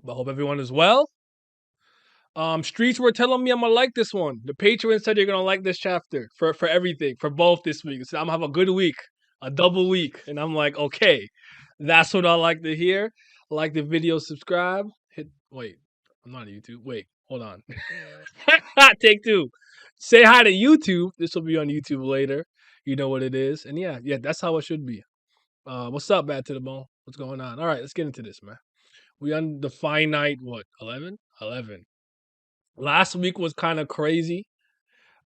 But hope everyone is well. Streets were telling me I'm gonna like this one. The Patreon said you're gonna like this chapter for everything, for both this week. So I'm gonna have a good week, a double week. And I'm like, okay, that's what I like to hear. Like the video, subscribe. Wait, I'm not on YouTube. Wait, hold on. Take two. Say hi to YouTube. This will be on YouTube later. You know what it is. And yeah, that's how it should be. What's up, Bad to the Bone? What's going on? All right, let's get into this, man. We on the Finite, what, 11? 11. Last week was kind of crazy.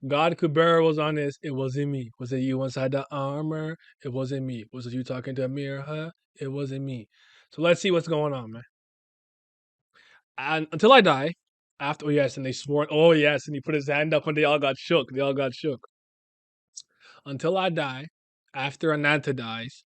God Kubera was on this. It wasn't me. Was it you inside the armor? It wasn't me. Was it you talking to a mirror? Huh? It wasn't me. So let's see what's going on, man. And until I die, after, oh yes, and they swore, oh yes, and he put his hand up and they all got shook. They all got shook. Until I die, after Ananta dies,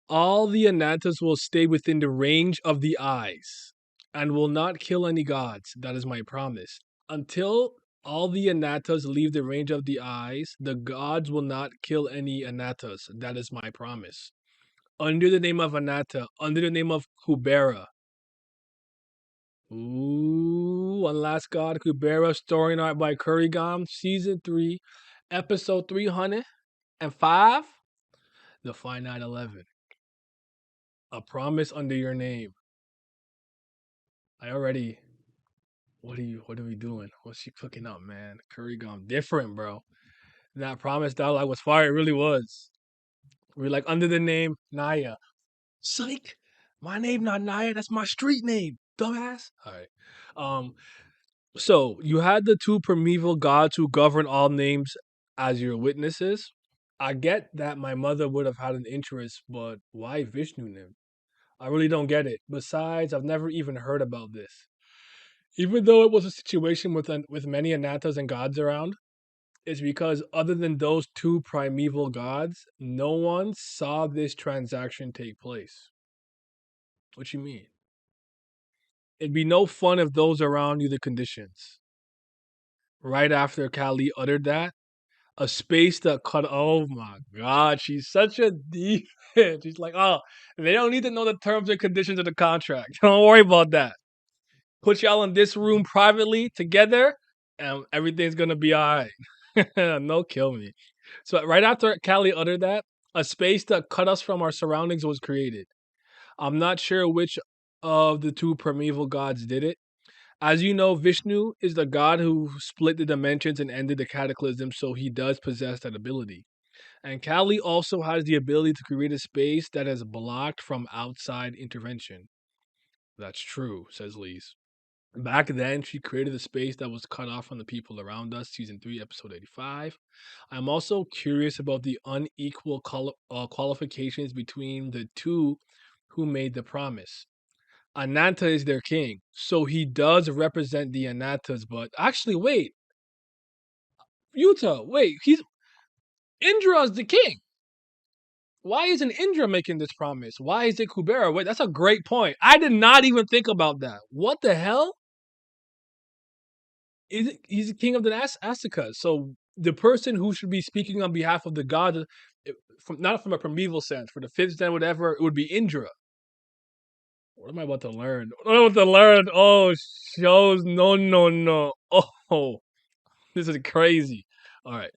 all the Anatas will stay within the range of the eyes and will not kill any gods. That is my promise. Until all the Anatas leave the range of the eyes, the gods will not kill any Anatas. That is my promise. Under the name of Anata, under the name of Kubera. Ooh, one last god, Kubera, story art by Kurigam, season 3, episode 305, the Finite 11. A promise under your name. I already. What are we doing? What's she cooking up, man? Curry gum different, bro. That promise that like was fire. It really was. We're like under the name Naya. Psych. My name not Naya. That's my street name. Dumbass. All right. So you had the two primeval gods who govern all names as your witnesses. I get that my mother would have had an interest, but why Vishnu name? I really don't get it. Besides, I've never even heard about this. Even though it was a situation with many Anatas and gods around, it's because other than those two primeval gods, no one saw this transaction take place. What you mean? It'd be no fun if those around knew the conditions. Right after Kali uttered that, a space that cut. Oh my God, she's such a deep. She's like, oh, they don't need to know the terms and conditions of the contract. Don't worry about that. Put y'all in this room privately together, and everything's gonna be all right. No, kill me. So right after Kali uttered that, a space that cut us from our surroundings was created. I'm not sure which of the two primeval gods did it. As you know, Vishnu is the god who split the dimensions and ended the cataclysm, so he does possess that ability. And Kali also has the ability to create a space that is blocked from outside intervention. That's true, says Lise. Back then, she created a space that was cut off from the people around us, season 3, episode 85. I'm also curious about the unequal qualifications between the two who made the promise. Ananta is their king, so he does represent the Anatas, but actually, wait. Yuta, wait, Indra's the king. Why isn't Indra making this promise? Why is it Kubera? Wait, that's a great point. I did not even think about that. What the hell? He's the king of the ACCUSE. So the person who should be speaking on behalf of the god, not from a primeval sense, for the fifth sense, whatever, it would be Indra. What am I about to learn? What am I about to learn? Oh, shows. No. Oh, this is crazy. All right.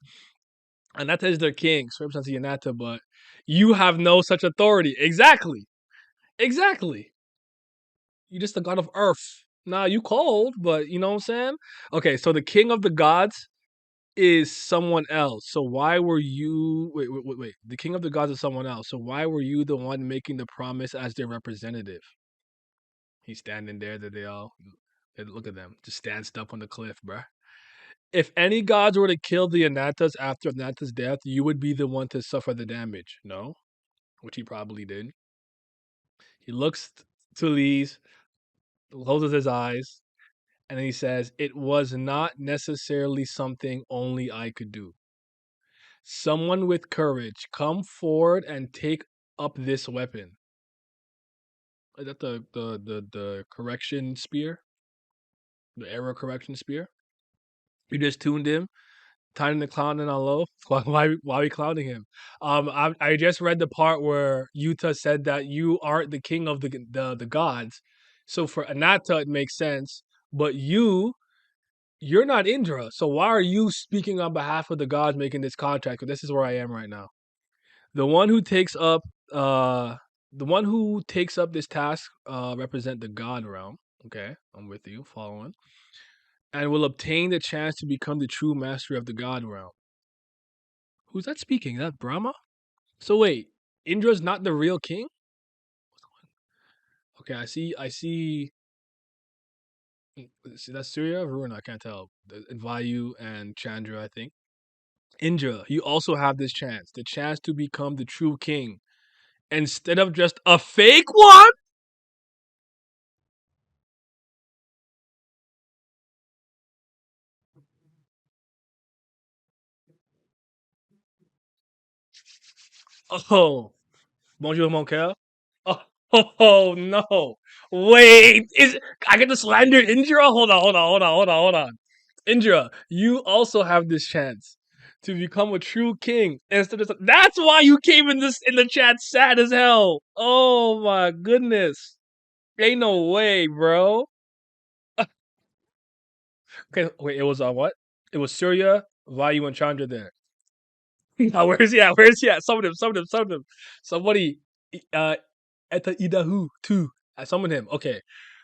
Anata is their king, so represents the Anata, but you have no such authority. Exactly. You're just the god of earth. Nah, you cold, but you know what I'm saying? Okay, so the king of the gods is someone else. So why were you wait. The king of the gods is someone else. So why were you the one making the promise as their representative? He's standing there that look at them. Just stand up on the cliff, bruh. If any gods were to kill the Anatas after Anata's death, you would be the one to suffer the damage. No? Which he probably did. He looks to Lise, closes his eyes, and he says, "It was not necessarily something only I could do. Someone with courage, come forward and take up this weapon." Is that the correction spear? The arrow correction spear? You just tuned him, tying the clowning on low. Why are we clowning him? I just read the part where Yuta said that you aren't the king of the gods. So for Anatta, it makes sense. But you're not Indra. So why are you speaking on behalf of the gods making this contract? 'Cause this is where I am right now. The one who takes up uh the one who takes up this task represent the god realm. Okay, I'm with you, following. And will obtain the chance to become the true master of the god realm. Who's that speaking? Is that Brahma? So wait, Indra's not the real king? Okay, see that's Surya, Varuna, I can't tell. And Vayu and Chandra, I think. Indra, you also have this chance. The chance to become the true king. Instead of just a fake one? Oh, bonjour, mon cœur. Oh, oh no! Wait, is I get to slander Indra? Hold on. Indra, you also have this chance to become a true king instead of. That's why you came in the chat sad as hell. Oh my goodness! Ain't no way, bro. Okay, wait, it was on what? It was Surya, Vayu, and Chandra there. Now, where's he at? Where's he at? Summon him. Somebody, uh, Eta Idahu too. I summoned him. Okay,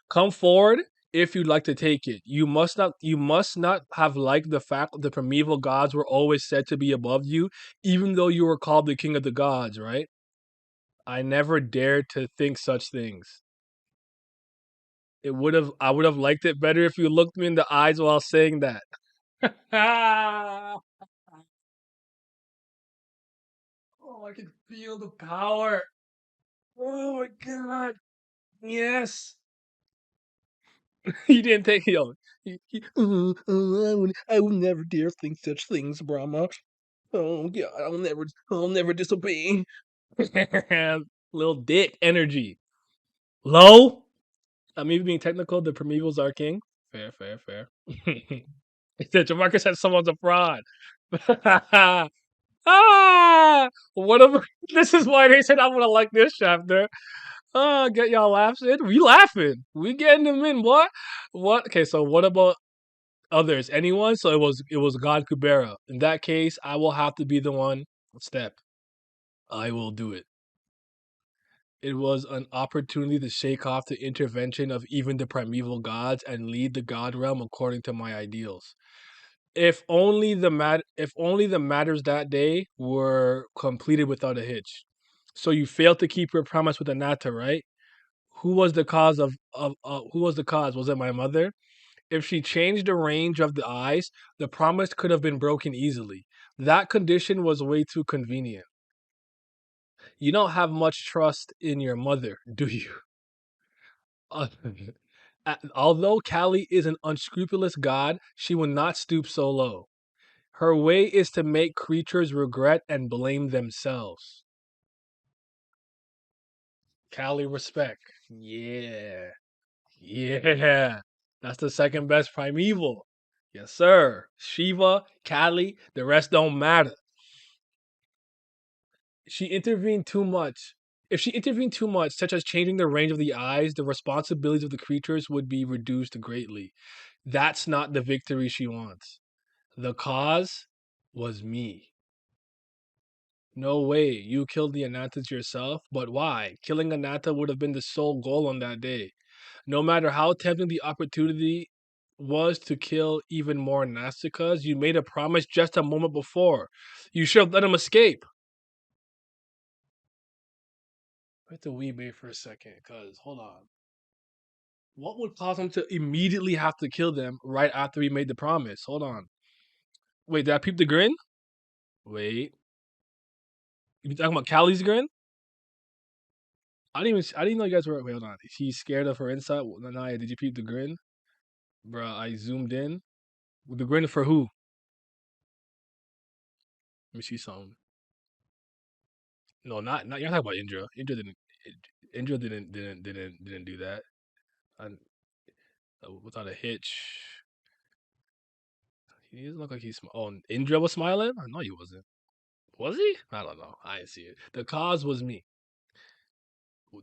come forward if you'd like to take it. You must not have liked the fact that the primeval gods were always said to be above you, even though you were called the king of the gods. Right? I never dared to think such things. I would have liked it better if you looked me in the eyes while saying that. Oh, I can feel the power. Oh my god. Yes. He didn't take yo. I will never dare think such things, Brahma. Oh God, I'll never disobey. Little dick energy. Low. Maybe being technical, the primevals are king. Fair. He said Jamarcus said someone's a fraud. Ah, what of this is why they said I'm gonna like this chapter. Get y'all laughs in. We laughing. We getting them in. What? Okay, so what about others? Anyone? So it was God Kubera. In that case, I will have to be the one. Step. I will do it. It was an opportunity to shake off the intervention of even the primeval gods and lead the god realm according to my ideals. If only the matters that day were completed without a hitch. So you failed to keep your promise with Anata, right? Who was the cause of who was the cause? Was it my mother? If she changed the range of the eyes, the promise could have been broken easily. That condition was way too convenient. You don't have much trust in your mother, do you? Uh, Although Kali is an unscrupulous god, she will not stoop so low. Her way is to make creatures regret and blame themselves. Kali respect. Yeah. Yeah. That's the second best primeval. Yes, sir. Shiva, Kali, the rest don't matter. She intervened too much. If she intervened too much, such as changing the range of the eyes, the responsibilities of the creatures would be reduced greatly. That's not the victory she wants. The cause was me. No way, you killed the Anatas yourself, but why? Killing Anata would have been the sole goal on that day. No matter how tempting the opportunity was to kill even more Nastikas, you made a promise just a moment before. You should have let him escape. Wait till we wait for a second, cause hold on. What would cause him to immediately have to kill them right after he made the promise? Hold on. Wait, did I peep the grin? Wait. You talking about Callie's grin? I didn't know you guys were. Wait, hold on. He's scared of her insight. Naya, did you peep the grin? Bruh, I zoomed in. The grin for who? Let me see something. No, not you're talking about Indra. Indra didn't do that. I, without a hitch. He doesn't look like he's. Oh, Indra was smiling. I know he wasn't. Was he? I don't know. I didn't see it. The cause was me.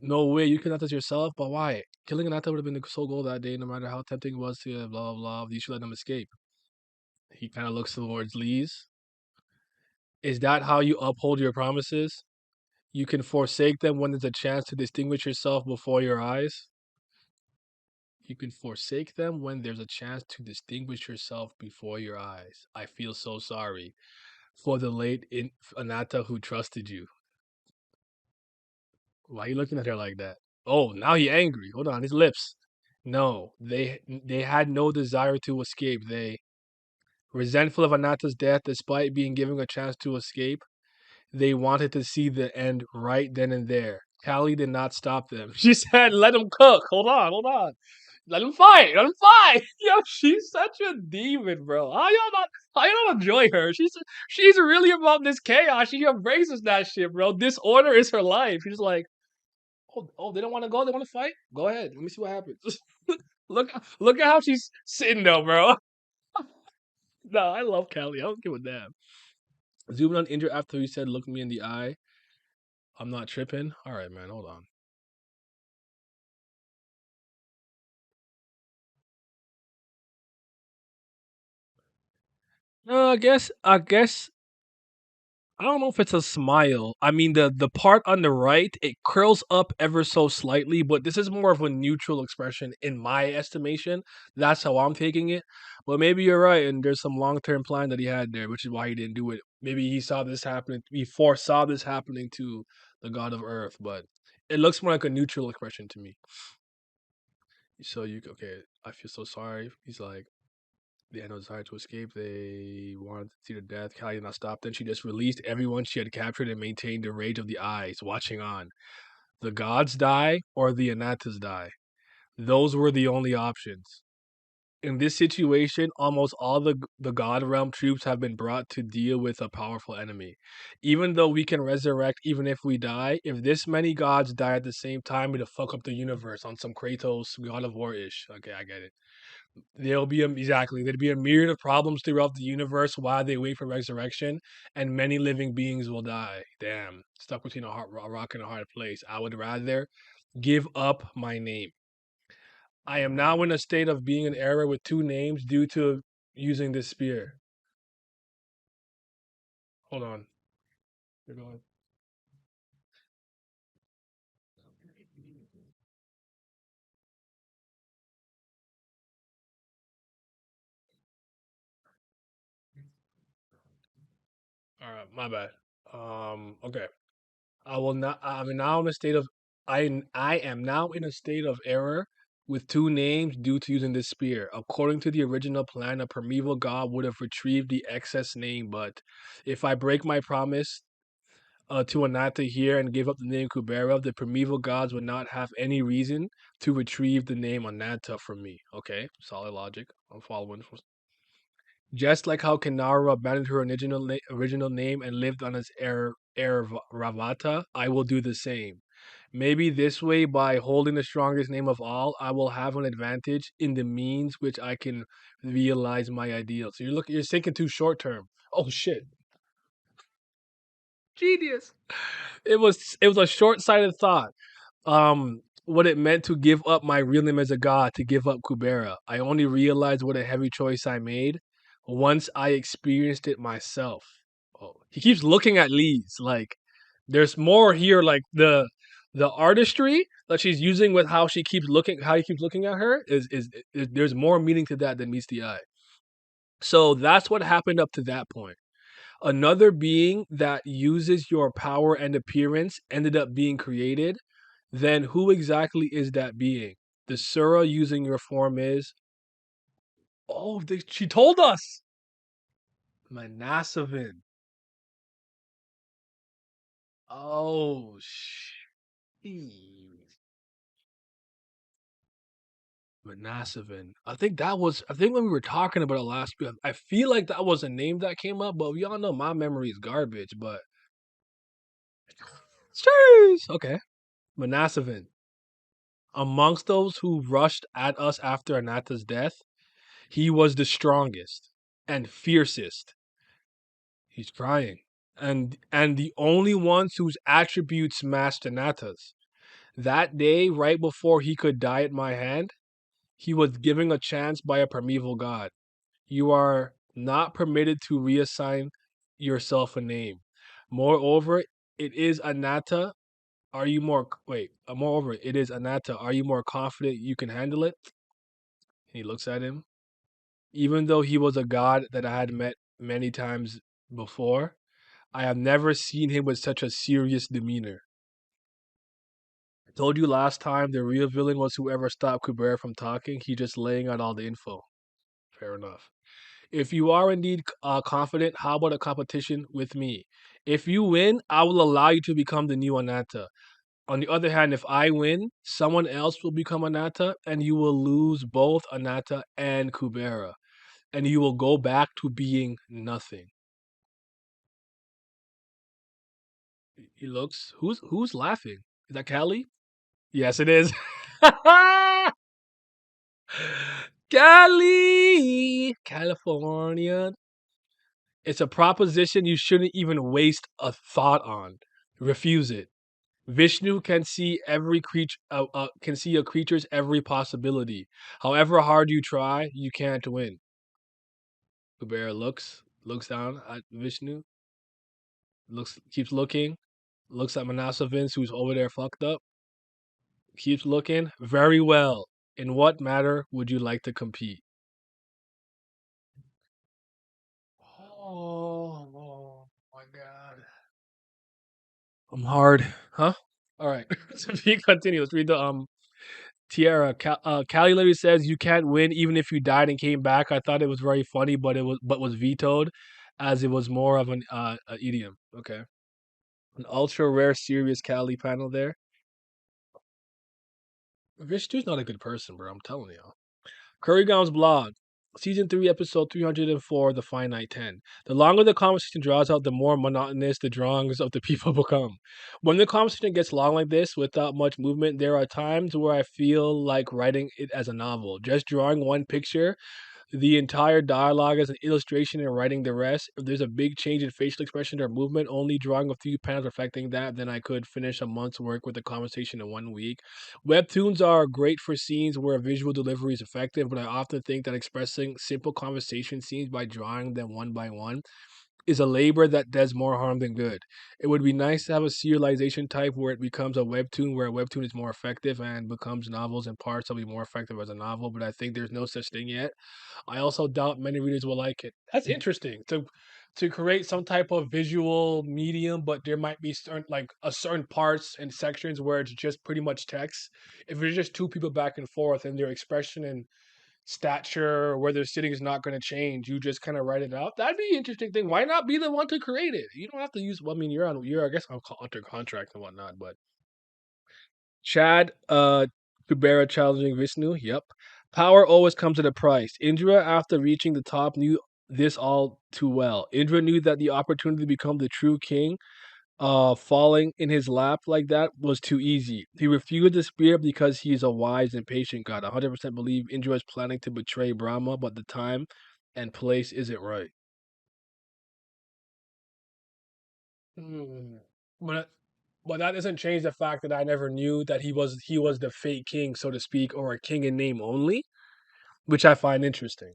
No way, you killed Anatas yourself, but why? Killing Anata would have been the sole goal that day, no matter how tempting it was to blah blah blah. You should let them escape. He kind of looks towards Lee's. Is that how you uphold your promises? You can forsake them when there's a chance to distinguish yourself before your eyes. You can forsake them when there's a chance to distinguish yourself before your eyes. I feel so sorry for the late Anata who trusted you. Why are you looking at her like that? Oh, now he angry. Hold on, his lips. No, they had no desire to escape. They resentful of Anata's death, despite being given a chance to escape. They wanted to see the end right then and there. Callie did not stop them. She said, "Let him cook." Hold on, hold on. Let him fight. Let him fight. Yo, she's such a demon, bro. How y'all not? How y'all not enjoy her? She's really about this chaos. She embraces that shit, bro. Disorder is her life. She's like, oh, they don't want to go. They want to fight. Go ahead. Let me see what happens. look at how she's sitting though, bro. No, I love Callie. I don't give a damn. Zooming on Indra after he said, "Look me in the eye." I'm not tripping. All right, man. Hold on. No, I guess I don't know if it's a smile. I mean, the part on the right, it curls up ever so slightly, but this is more of a neutral expression in my estimation. That's how I'm taking it. But maybe you're right, and there's some long-term plan that he had there, which is why he didn't do it. Maybe he saw this happening. He foresaw this happening to the god of Earth, but it looks more like a neutral expression to me. So you okay? I feel so sorry. He's like, they had no desire to escape. They wanted to see the death. Callie did not stop. Then she just released everyone she had captured and maintained the rage of the eyes, watching on. The gods die or the Anatas die. Those were the only options. In this situation, almost all the God Realm troops have been brought to deal with a powerful enemy. Even though we can resurrect even if we die, if this many gods die at the same time, it'll fuck up the universe on some Kratos God of War ish. Okay, I get it. There'd be a myriad of problems throughout the universe while they wait for resurrection, and many living beings will die. Damn, stuck between a rock and a hard place. I would rather give up my name. I am now in a state of being in error with two names due to using this spear. Hold on. You're going. All right, my bad. Okay. I will not. I'm now in a state of. I am now in a state of error with two names due to using this spear. According to the original plan, a primeval god would have retrieved the excess name, but if I break my promise to Anata here and give up the name Kubera, the primeval gods would not have any reason to retrieve the name Anata from me. Okay, solid logic. I'm following. Just like how Kinara abandoned her original name and lived on as Ravata, I will do the same. Maybe this way, by holding the strongest name of all, I will have an advantage in the means which I can realize my ideal. So you're thinking too short term. Oh shit. Genius. It was a short sighted thought. What it meant to give up my real name as a god, to give up Kubera. I only realized what a heavy choice I made once I experienced it myself. Oh, he keeps looking at Lee's like there's more here, like the artistry that she's using with how he keeps looking at her is there's more meaning to that than meets the eye. So that's what happened up to that point. Another being that uses your power and appearance ended up being created. Then who exactly is that being? The Sura using your form is. Oh, she told us. Manasvin. Oh, Manasvin. I think when we were talking about it last week, I feel like that was a name that came up, but we all know my memory is garbage, but. Jeez. Okay. Manasvin. Amongst those who rushed at us after Anata's death, he was the strongest and fiercest. He's crying. And the only ones whose attributes matched Anata's. That day, right before he could die at my hand, he was given a chance by a primeval god. You are not permitted to reassign yourself a name. Moreover, it is Anatta. Are you more wait? Moreover, it is Anatta. Are you more confident you can handle it? He looks at him. Even though he was a god that I had met many times before, I have never seen him with such a serious demeanor. I told you last time the real villain was whoever stopped Kubera from talking. He's just laying out all the info. Fair enough. If you are indeed confident, how about a competition with me? If you win, I will allow you to become the new Anatta. On the other hand, if I win, someone else will become Anatta, and you will lose both Anatta and Kubera, and you will go back to being nothing. He looks. Who's laughing? Is that Callie? Yes, it is. Cali, California. It's a proposition you shouldn't even waste a thought on. Refuse it. Vishnu can see every creature, can see a creature's every possibility. However hard you try, you can't win. Kubera looks down at Vishnu, keeps looking, looks at Manasvin, who's over there fucked up, keeps looking. Very well. In what matter would you like to compete? Oh my god. I'm hard. Huh? All right. So we continue. Let's read the Tierra. Callie literally says you can't win even if you died and came back. I thought it was very funny, but was vetoed, as it was more of an a idiom. Okay. An ultra rare serious Callie panel there. Vishnu's not a good person, bro. I'm telling you. Kurrigan's blog. Season 3, episode 304, The Finite 10. The longer the conversation draws out, the more monotonous the drawings of the people become. When the conversation gets long like this, without much movement, there are times where I feel like writing it as a novel. Just drawing one picture, the entire dialogue as an illustration and writing the rest. If there's a big change in facial expression or movement, only drawing a few panels reflecting that, then I could finish a month's work with a conversation in 1 week. Webtoons are great for scenes where visual delivery is effective, but I often think that expressing simple conversation scenes by drawing them one by one is a labor that does more harm than good. It would be nice to have a serialization type where it becomes a webtoon, where a webtoon is more effective and becomes novels and parts will be more effective as a novel, but I think there's no such thing yet. I also doubt many readers will like it. That's interesting to create some type of visual medium, but there might be certain like a certain parts and sections where it's just pretty much text. If it's just two people back and forth and their expression and stature or where they're sitting is not going to change, you just kind of write it out. That'd be an interesting thing. Why not be the one to create it? You don't have to use. Well, I mean, you're I guess under contract and whatnot, but Chad, Kubera challenging Vishnu. Yep. Power always comes at a price. Indra, after reaching the top, knew this all too well. Indra knew that the opportunity to become the true king, falling in his lap like that was too easy. He refused the spear because he is a wise and patient god. 100% believe Indra is planning to betray Brahma, but the time and place isn't right. Hmm. But but that doesn't change the fact that I never knew that he was the fake king, so to speak, or a king in name only, which I find interesting.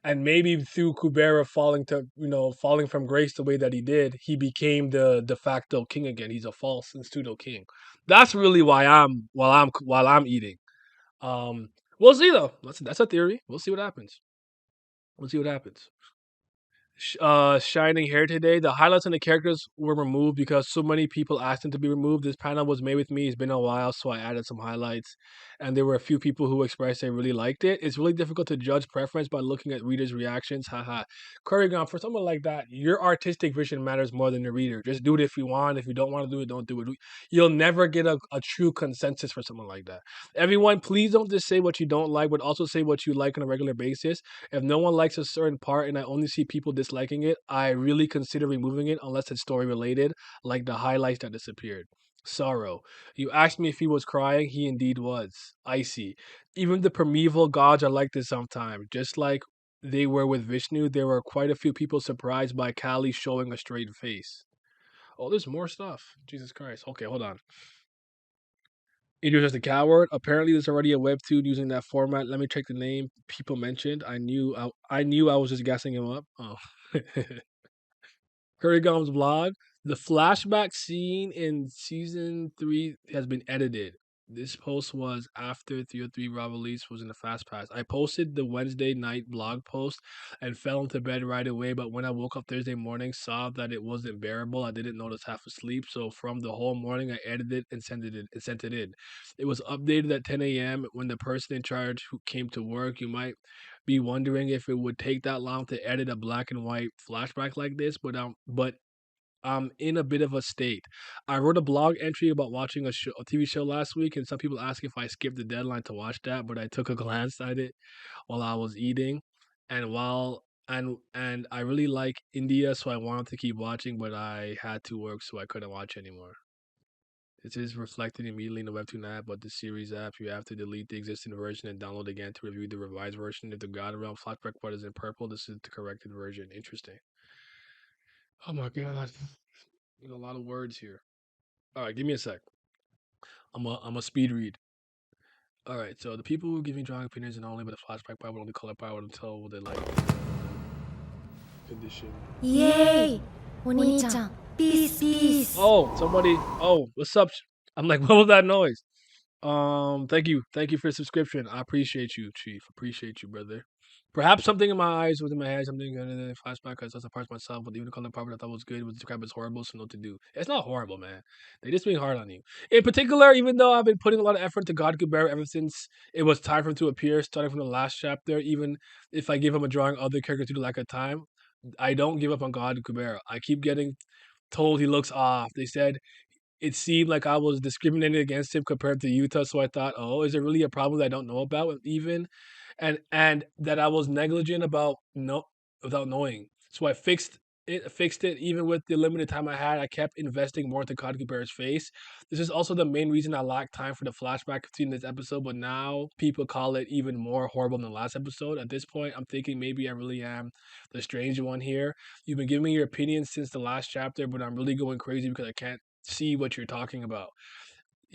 And maybe through Kubera falling from grace the way that he did, he became the de facto king again. He's a false and pseudo king. That's really why I'm eating. Um, we'll see though. That's a theory. We'll see what happens. We'll see what happens. Shining Hair today. The highlights and the characters were removed because so many people asked them to be removed. This panel was made with me. It's been a while, so I added some highlights. And there were a few people who expressed they really liked it. It's really difficult to judge preference by looking at readers' reactions. Haha. Kurrigan, for someone like that, your artistic vision matters more than the reader. Just do it if you want. If you don't want to do it, don't do it. You'll never get a true consensus for someone like that. Everyone, please don't just say what you don't like, but also say what you like on a regular basis. If no one likes a certain part and I only see people disliking it, I really consider removing it unless it's story related, like the highlights that disappeared. Sorrow. You asked me if he was crying. He indeed was. Icy. Even the primeval gods are like this sometimes. Just like they were with Vishnu, there were quite a few people surprised by Kali showing a straight face. Oh, there's more stuff. Jesus Christ. Okay, hold on. Idris just a coward. Apparently, there's already a webtoon using that format. Let me check the name people mentioned. I knew I was just guessing him up. Oh. Kurigom's blog. The flashback scene in season 3 has been edited. This post was after 303 Raw release was in the fast pass. I posted the Wednesday night blog post and fell into bed right away, but when I woke up Thursday morning, saw that it wasn't bearable. I didn't notice half asleep, so from the whole morning I edited it and sent it in. It was updated at 10 a.m. when the person in charge who came to work. You might be wondering if it would take that long to edit a black and white flashback like this, but I'm in a bit of a state. I wrote a blog entry about watching a TV show last week, and some people asked if I skipped the deadline to watch that, but I took a glance at it while I was eating, and while and I really like India, so I wanted to keep watching, but I had to work, so I couldn't watch anymore. This is reflected immediately in the Webtoon app, but the series app, you have to delete the existing version and download again to review the revised version. If the God Realm flashback part is in purple, this is the corrected version. Interesting. Oh my god. A lot of words here. All right, give me a sec. I'm a speed read. All right, so the people who give me drawing opinions and only, but the flashback part will only color power until they like condition. イエーイお兄ちゃんピースピース Oh, somebody. Oh, what's up? I'm like, what was that noise? Thank you for the subscription. I appreciate you, Chief. Appreciate you, brother. Perhaps something in my eyes was in my head, something in the flashback because that's a part of myself, but even the color part I thought was good was described as horrible, so no to do. It's not horrible, man. They just being hard on you. In particular, even though I've been putting a lot of effort into God Kubera ever since it was time for him to appear, starting from the last chapter, even if I give him a drawing other characters to do like a time, I don't give up on God Kubera. I keep getting told he looks off. They said it seemed like I was discriminating against him compared to Utah. So I thought, oh, is there really a problem that I don't know about? Even, and that I was negligent about no without knowing. So I fixed it even with the limited time I had. I kept investing more into Codgy Bear's face. This is also the main reason I lacked time for the flashback between this episode, but now people call it even more horrible than the last episode. At this point, I'm thinking maybe I really am the strange one here. You've been giving me your opinions since the last chapter, but I'm really going crazy because I can't see what you're talking about.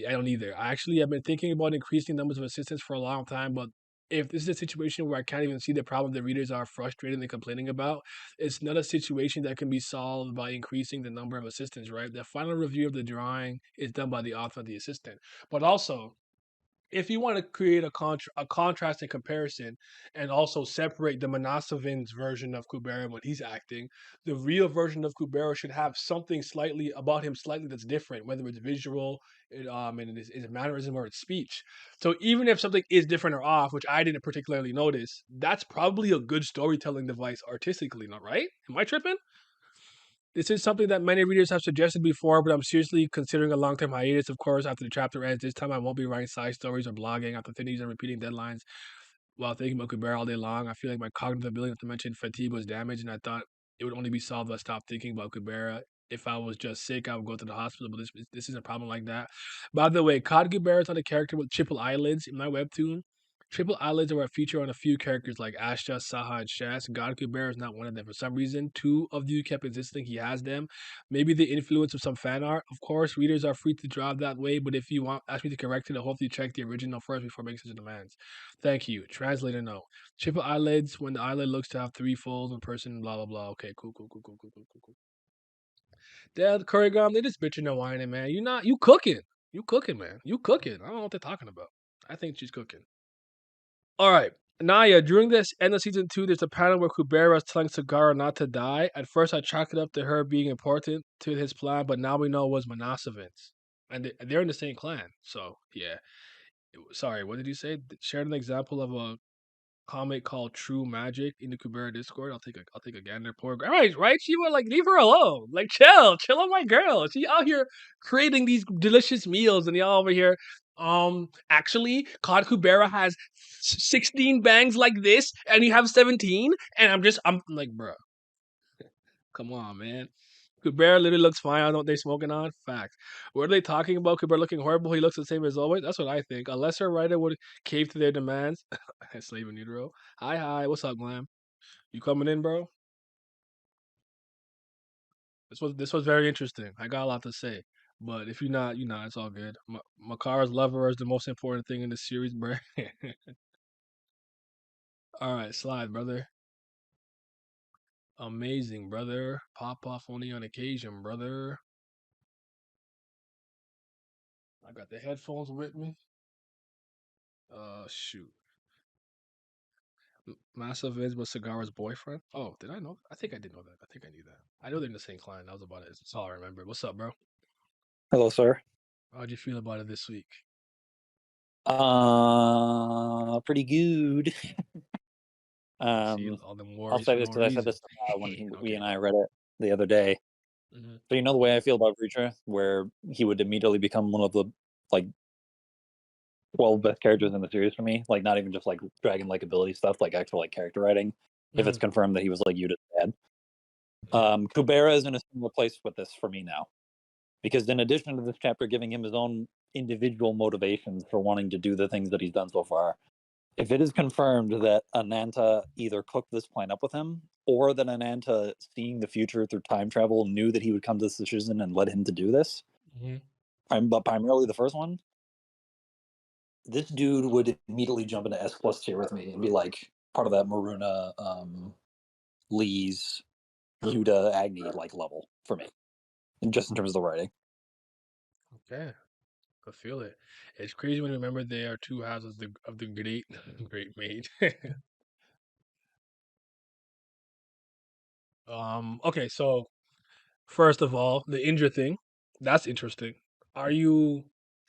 I don't either. I actually have been thinking about increasing numbers of assistants for a long time, but if this is a situation where I can't even see the problem the readers are frustrated and complaining about, it's not a situation that can be solved by increasing the number of assistants, right? The final review of the drawing is done by the author and the assistant. But also, if you want to create a contrast and comparison and also separate the Manasvin's version of Kubera when he's acting, the real version of Kubera should have something slightly about him slightly that's different, whether it's visual, and his mannerism or its speech. So even if something is different or off, which I didn't particularly notice, that's probably a good storytelling device artistically, not right? Am I tripping? This is something that many readers have suggested before, but I'm seriously considering a long-term hiatus. Of course, after the chapter ends, this time I won't be writing side stories or blogging after finishing and repeating deadlines while thinking about Kubera all day long. I feel like my cognitive ability, not to mention fatigue, was damaged, and I thought it would only be solved if I stopped thinking about Kubera. If I was just sick, I would go to the hospital, but this isn't a problem like that. By the way, Cod Kubera is not a character with triple eyelids in my webtoon. Triple eyelids are a feature on a few characters like Asha, Saha, and Shas. God Kubera is not one of them. For some reason, two of you kept insisting he has them. Maybe the influence of some fan art. Of course, readers are free to draw that way, but if you want ask me to correct it, I hope you check the original first before making such demands. Thank you. Translator no. Triple eyelids when the eyelid looks to have three folds in person, blah blah blah. Okay, cool. Dad, Choreograph, they just bitching and whining, man. You cooking. You cooking, man. You cooking. I don't know what they're talking about. I think she's cooking. All right. Naya, during this end of season 2, there's a panel where Kubera is telling Sagara not to die. At first, I chalked it up to her being important to his plan, but now we know it was Manasvin's. And they're in the same clan. So, yeah. Sorry, what did you say? Shared an example of a comic called True Magic in the Kubera Discord. I'll take a gander. Poor girl. Right? She would like leave her alone. Like chill on my girl. She out here creating these delicious meals, and y'all over here. Actually, Cod Kubera has 16 bangs like this, and you have 17, and I'm like, bruh, come on, man. Kubera literally looks fine. I don't know what they're smoking on. Fact. What are they talking about? Kubera looking horrible. He looks the same as always. That's what I think. A lesser writer would cave to their demands. Slave in utero. Hi. What's up, Glam? You coming in, bro? This was very interesting. I got a lot to say. But if you're not, it's all good. Makara's lover is the most important thing in the series, bro. All right, slide, brother. Amazing, brother. Pop off only on occasion, brother. I got the headphones with me. Shoot. Manasvin was Sagara's boyfriend. Oh, did I know? I think I did know that. I think I knew that. I know they're in the same clan. That was about it. That's all I remember. What's up, bro? Hello, sir. How'd you feel about it this week? Pretty good. See all them I'll worries say for this no because I said reason. this when we Okay. and I read it the other day. Mm-hmm. So you know the way I feel about Reacher, where he would immediately become one of the like 12 best characters in the series for me. Like not even just like dragon-like ability stuff, like actual like character writing. If it's confirmed that he was like Yuta's dad. Kubera is in a similar place with this for me now, because in addition to this chapter giving him his own individual motivations for wanting to do the things that he's done so far, if it is confirmed that Ananta either cooked this plan up with him, or that Ananta, seeing the future through time travel, knew that he would come to this decision and led him to do this, but primarily the first one, this dude would immediately jump into S plus tier with me and be like part of that Maruna, Lee's, Yuta, Agni like level for me, and just in terms of the writing. Okay. I feel it. It's crazy when you remember they are two halves of the great great maid. Okay, so first of all, the Indra thing. That's interesting. Are you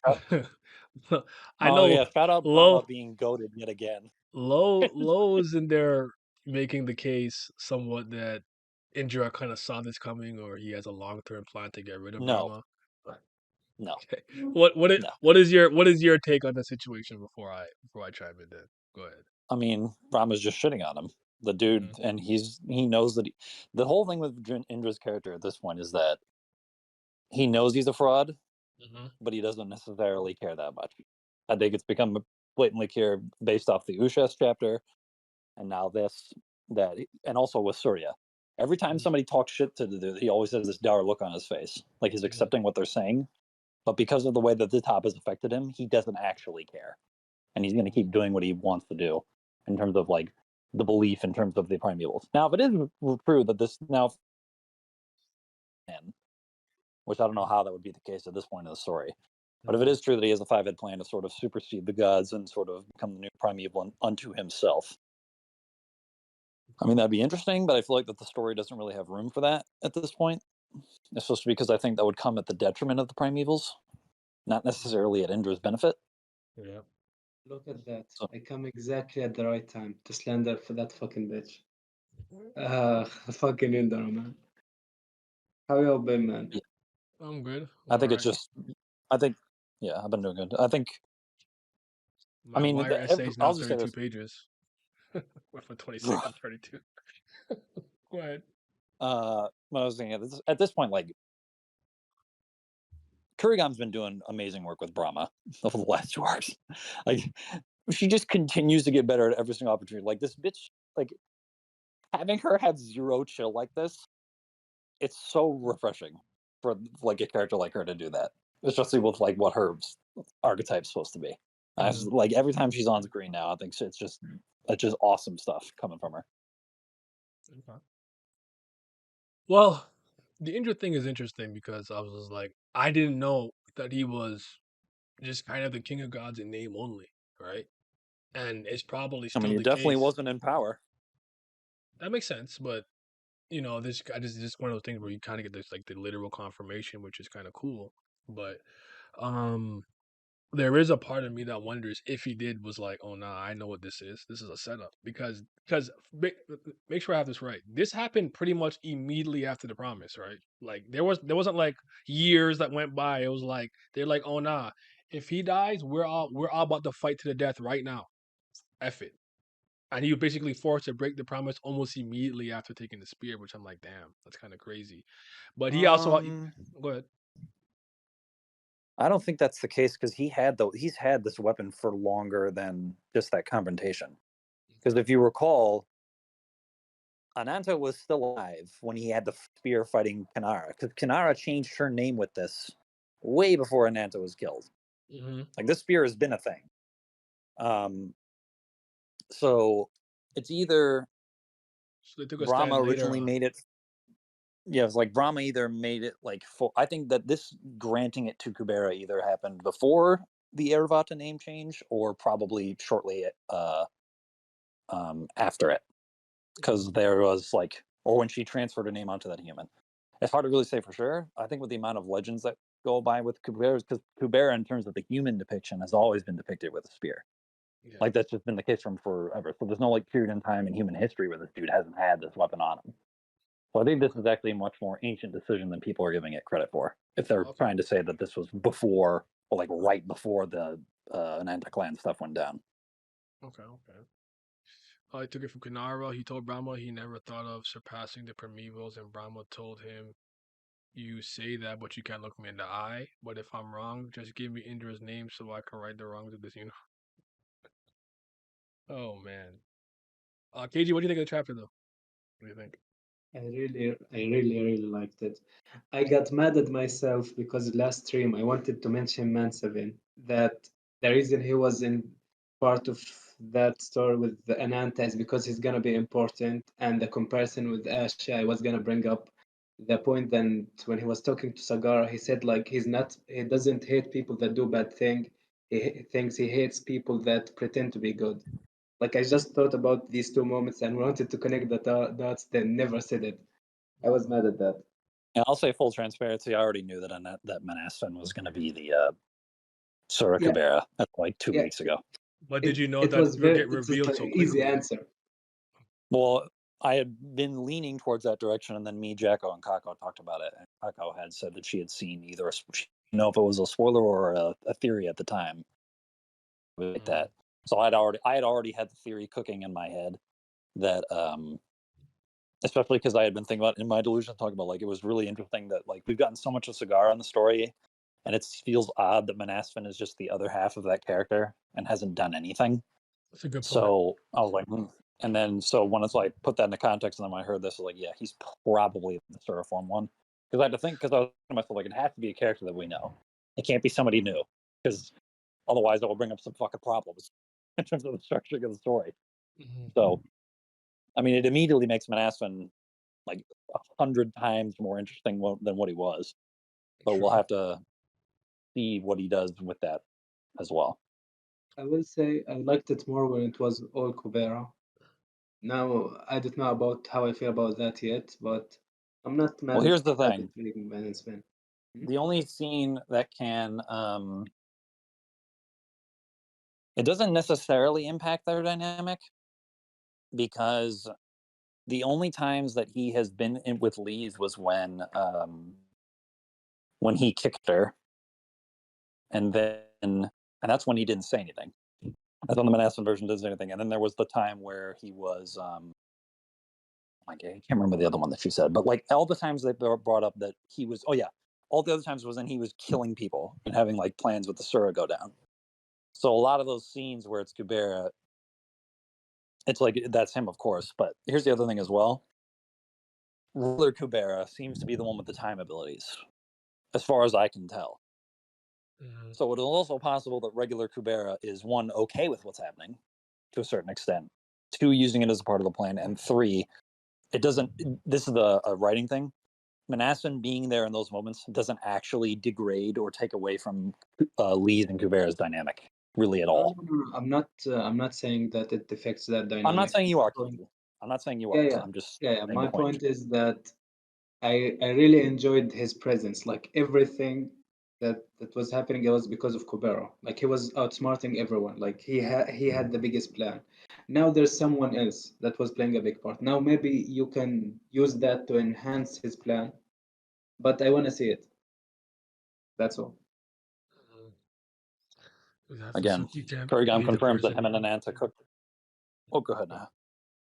I Oh know yeah, shout out Low Brahma being goaded yet again. Low is in there making the case somewhat that Indra kind of saw this coming, or he has a long-term plan to get rid of No, Brahma. no, Okay. no. What is your take on the situation before I chime in then? Go ahead. I mean, Brahma's just shitting on him. The dude, and he knows that the whole thing with Indra's character at this point is that he knows he's a fraud, but he doesn't necessarily care that much. I think it's become blatantly clear based off the Ushas chapter, and now this, and also with Surya. Every time somebody talks shit to the dude, he always has this dour look on his face, like he's accepting what they're saying. But because of the way that the top has affected him, he doesn't actually care, and he's going to keep doing what he wants to do in terms of like the belief in terms of the primevals. Now, if it is true that this now, which I don't know how that would be the case at this point in the story, but if it is true that he has a 5-head plan to sort of supersede the gods and sort of become the new primeval unto himself, I mean, that'd be interesting, but I feel like that the story doesn't really have room for that at this point, especially because I think that would come at the detriment of the primevals, not necessarily at Indra's benefit. Yeah. Look at that. I come exactly at the right time to slander for that fucking bitch. Fucking Indra, man. How y'all been, man? Yeah. I'm good. I think it's just, I've been doing good. I think, My I mean, Wire essay is now I'll just say 32 this. pages. Went from 26 to 32. Go ahead. When I was thinking at this point, like, Kurigam's been doing amazing work with Brahma over the last 2 arcs. Like, she just continues to get better at every single opportunity. Like, this bitch, like, having her have zero chill like this, it's so refreshing for like a character like her to do that, especially with like what her archetype's supposed to be. Like every time she's on screen now, I think it's just awesome stuff coming from her. Okay. Well, the Indra thing is interesting because I was just like, I didn't know that he was just kind of the king of gods in name only, right? And it's probably I still mean, he the definitely case. wasn't in power. That makes sense, but this is just one of those things where you kind of get this like the literal confirmation, which is kind of cool. But there is a part of me that wonders if he did was like, oh nah, I know what this is. This is a setup because make sure I have this right. This happened pretty much immediately after the promise, right? Like there wasn't like years that went by. It was like they're like, oh nah, if he dies, we're all about to fight to the death right now. F it. And he was basically forced to break the promise almost immediately after taking the spear, which I'm like, damn, that's kind of crazy. But he also go ahead. I don't think that's the case because he's had this weapon for longer than just that confrontation. Because if you recall, Ananta was still alive when he had the spear fighting Kanara. Because Kanara changed her name with this way before Ananta was killed. Mm-hmm. Like this spear has been a thing. So it's either So they took a Brahma stand later originally on. made it. Yeah, it's like Brahma either made it like for. I think that this granting it to Kubera either happened before the Ervata name change or probably shortly after it, because there was like, or when she transferred her name onto that human. It's hard to really say for sure. I think with the amount of legends that go by with Kubera, because Kubera, in terms of the human depiction, has always been depicted with a spear. Yeah. Like that's just been the case from forever. So there's no like period in time in human history where this dude hasn't had this weapon on him. So I think this is actually a much more ancient decision than people are giving it credit for. If they're trying to say that this was before, or like right before the Ananta clan stuff went down. Okay. He took it from Kinara. He told Brahma he never thought of surpassing the primevals, and Brahma told him, "You say that, but you can't look me in the eye. But if I'm wrong, just give me Indra's name so I can right the wrongs of this universe." Oh man. KG, what do you think of the chapter though? What do you think? I really liked it. I got mad at myself because last stream I wanted to mention Manasvin, that the reason he was in part of that story with the Ananta is because he's gonna be important, and the comparison with Asha, I was gonna bring up the point that when he was talking to Sagara, he said like he doesn't hate people that do bad thing. Thinks he hates people that pretend to be good. Like I just thought about these two moments and wanted to connect the dots, then never said it. I was mad at that. Yeah, I'll say full transparency. I already knew that that Manasvin was going to be the Sura Yeah, Kubera like 2 yeah. weeks ago. But did you know It that was it would very. get It's just revealed an so easy quickly? answer. Well, I had been leaning towards that direction, and then me, Jacko, and Kako talked about it. And Kako had said that she had seen either she didn't know if it was a spoiler or a theory at the time, like that. So I had already had the theory cooking in my head that, especially because I had been thinking about in my delusion, talking about like it was really interesting that like we've gotten so much of Cigar in the story, and it feels odd that Manasvin is just the other half of that character and hasn't done anything. That's a good point. So I was like, and then so when it's like put that into context, and then when I heard this, I was like, yeah, he's probably the Seraphim one. Because I had to think, because I was thinking to myself, like, it has to be a character that we know. It can't be somebody new, because otherwise that will bring up some fucking problems in terms of the structuring of the story. So, I mean, it immediately makes Manasvin like 100 times more interesting than what he was. But we'll have to see what he does with that as well. I will say I liked it more when it was all Kubera. Now I don't know about how I feel about that yet, but I'm not mad Well, here's the at thing. it being Manasvin. The only scene that can it doesn't necessarily impact their dynamic, because the only times that he has been in with Lee's was when he kicked her, and that's when he didn't say anything. That's on the Manasvin version, doesn't say anything. And then there was the time where he was I can't remember the other one that she said, but like all the times they brought up that he was, all the other times was when he was killing people and having like plans with the Sura go down. So a lot of those scenes where it's Kubera, it's like that's him, of course. But here's the other thing as well. Ruler Kubera seems to be the one with the time abilities, as far as I can tell. So it is also possible that regular Kubera is, one, okay with what's happening to a certain extent, two, using it as a part of the plan, and three, it doesn't. This is a writing thing. Manasvin being there in those moments doesn't actually degrade or take away from Lee's and Kubera's dynamic really at all. No, I'm not saying that it affects that dynamic. I'm not saying you are. Point, I'm not saying you yeah, are. yeah, I'm just yeah. saying My the point. point is that I really enjoyed his presence. Like everything that was happening, it was because of Kubera. Like he was outsmarting everyone. Like he had the biggest plan. Now there's someone else that was playing a big part. Now maybe you can use that to enhance his plan, but I want to see it. That's all. Again, Kurigam confirms that him and Ananta cooked. Oh, go ahead now.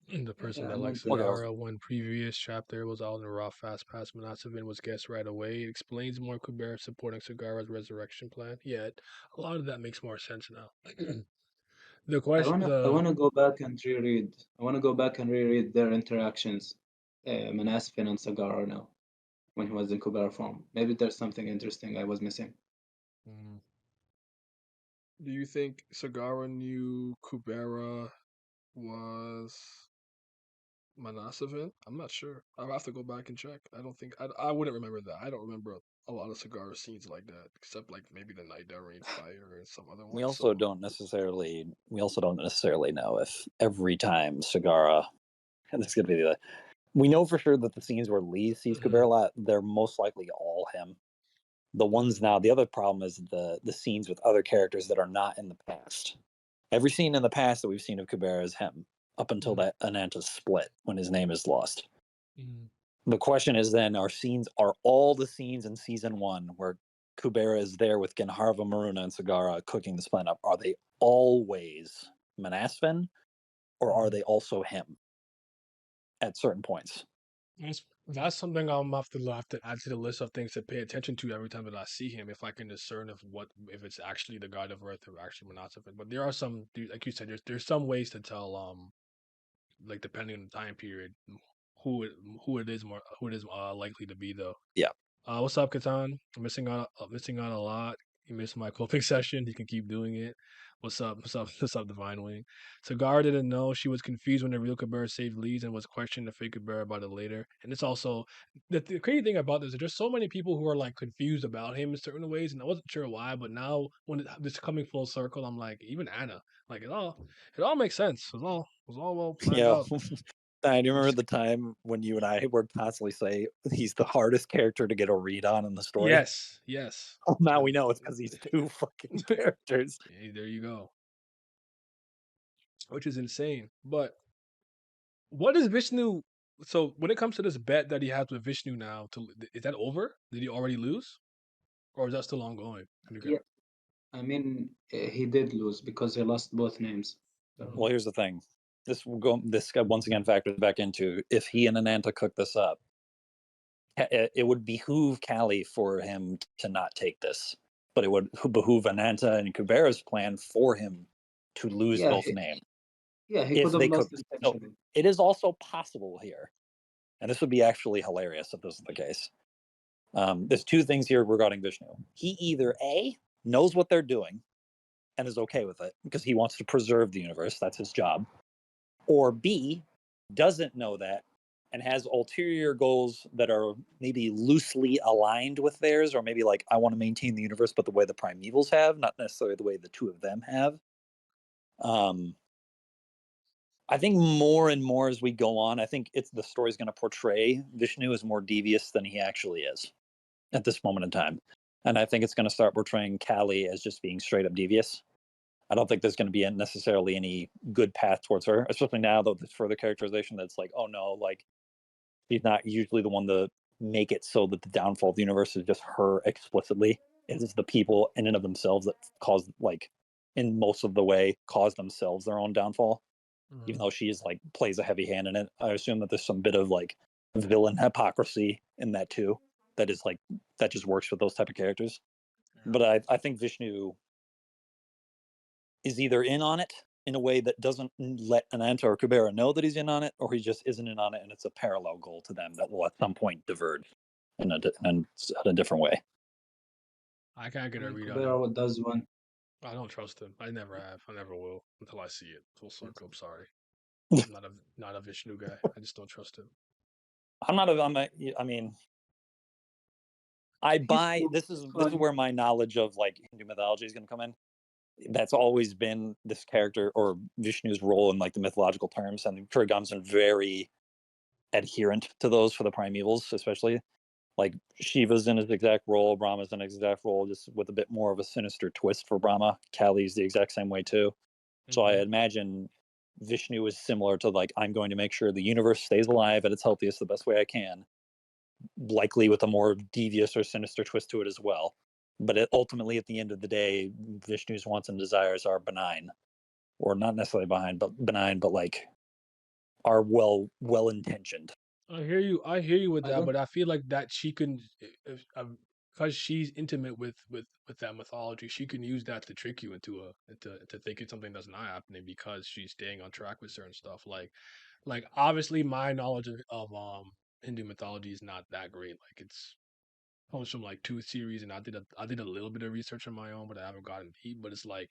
The person that I'm likes on Sagara when previous chapter was all in a raw fast pass. Manasvin was guessed right away. It explains more Kubera supporting Sagara's resurrection plan. Yet a lot of that makes more sense now. The question, I wanna go back and reread. I wanna go back and reread their interactions, Manasvin and Sagara now. when he was in Kubera form. Maybe there's something interesting I was missing. Mm. Do you think Sagara knew Kubera was Manasvin? I'm not sure. I'll have to go back and check. I don't think I wouldn't remember that. I don't remember a lot of Sagara scenes like that, except like maybe the night that rained fire and some other We ones. also So don't necessarily know if every time Sagara, and this is gonna be the, we know for sure that the scenes where Lee sees Kubera a lot, they're most likely all him. The ones now, the other problem is the scenes with other characters that are not in the past. Every scene in the past that we've seen of Kubera is him, up until that Ananta split when his name is lost. The question is then, are all the scenes in season 1 where Kubera is there with Genharva, Maruna, and Sagara cooking the split up, are they always Manasvin, or are they also him at certain points? that's something have to add to the list of things to pay attention to every time that I see him, if I can discern if it's actually the God of Earth or actually Manasvin. But there are some, like you said, there's some ways to tell, like depending on the time period, who it who it is likely to be though. Yeah. What's up, Katan? Missing out a lot. You missed my coping session. You can keep doing it. What's up? What's up? What's up, Divine Wing? Cigar didn't know. She was confused when the real Kubera saved Leeds and was questioning the fake Kubera about it later. And it's also the crazy thing about this is there's so many people who are like confused about him in certain ways, and I wasn't sure why. But now when it's coming full circle, I'm like, even Anna, like it all makes sense. It was all well planned Yeah. out. I do remember the time when you and I were constantly say he's the hardest character to get a read on in the story. Yes. Well, now we know it's because he's 2 fucking characters. Hey, there you go. Which is insane. But what is Vishnu? So when it comes to this bet that he has with Vishnu now, is that over? Did he already lose, or is that still ongoing? Yeah, I mean, he did lose because he lost both names. So, Well, here's the thing. This once again factors back into, if he and Ananta cook this up, it would behoove Callie for him to not take this, but it would behoove Ananta and Kubera's plan for him to lose yeah, both names he if could have they cook. lost So intentionally. it is also possible here, and this would be actually hilarious if this is the case. There's 2 things here regarding Vishnu. He either A, knows what they're doing and is okay with it because he wants to preserve the universe, that's his job, or B, doesn't know that and has ulterior goals that are maybe loosely aligned with theirs, or maybe like, I want to maintain the universe, but the way the primevals have, not necessarily the way the 2 of them have. I think more and more as we go on, I think the story's going to portray Vishnu as more devious than he actually is at this moment in time. And I think it's going to start portraying Callie as just being straight up devious. I don't think there's going to be necessarily any good path towards her, especially now though there's further characterization that's like, oh no, like she's not usually the one to make it so that the downfall of the universe is just her explicitly. It is the people in and of themselves that cause, like, in most of the way, cause themselves their own downfall. Even though she is like plays a heavy hand in it, I assume that there's some bit of like villain hypocrisy in that too. That is like, that just works with those type of characters. But I think Vishnu is either in on it in a way that doesn't let Ananta or Kubera know that he's in on it, or he just isn't in on it and it's a parallel goal to them that will at some point diverge in a different way. I can't get a read on him. Kubera does one. I don't trust him. I never have. I never will until I see it. Full circle. I'm sorry. I'm not a Vishnu guy. I just don't trust him. I mean, I buy this is where my knowledge of like Hindu mythology is going to come in. That's always been this character or Vishnu's role in like the mythological terms, and Kurgan's been very adherent to those for the primevals, especially. Like Shiva's in his exact role, Brahma's in his exact role, just with a bit more of a sinister twist for Brahma. Kali's the exact same way too. So I imagine Vishnu is similar to like, I'm going to make sure the universe stays alive at its healthiest the best way I can, likely with a more devious or sinister twist to it as well. But ultimately, at the end of the day, Vishnu's wants and desires are benign, or not necessarily benign, but like are well intentioned. I hear you. I hear you with that, but I feel like that she can, because she's intimate with that mythology, she can use that to trick you into thinking something that's not happening because she's staying on track with certain stuff. Like obviously my knowledge of Hindu mythology is not that great. Like it's comes from like 2 series, and I did a little bit of research on my own, but I haven't gotten deep. But it's like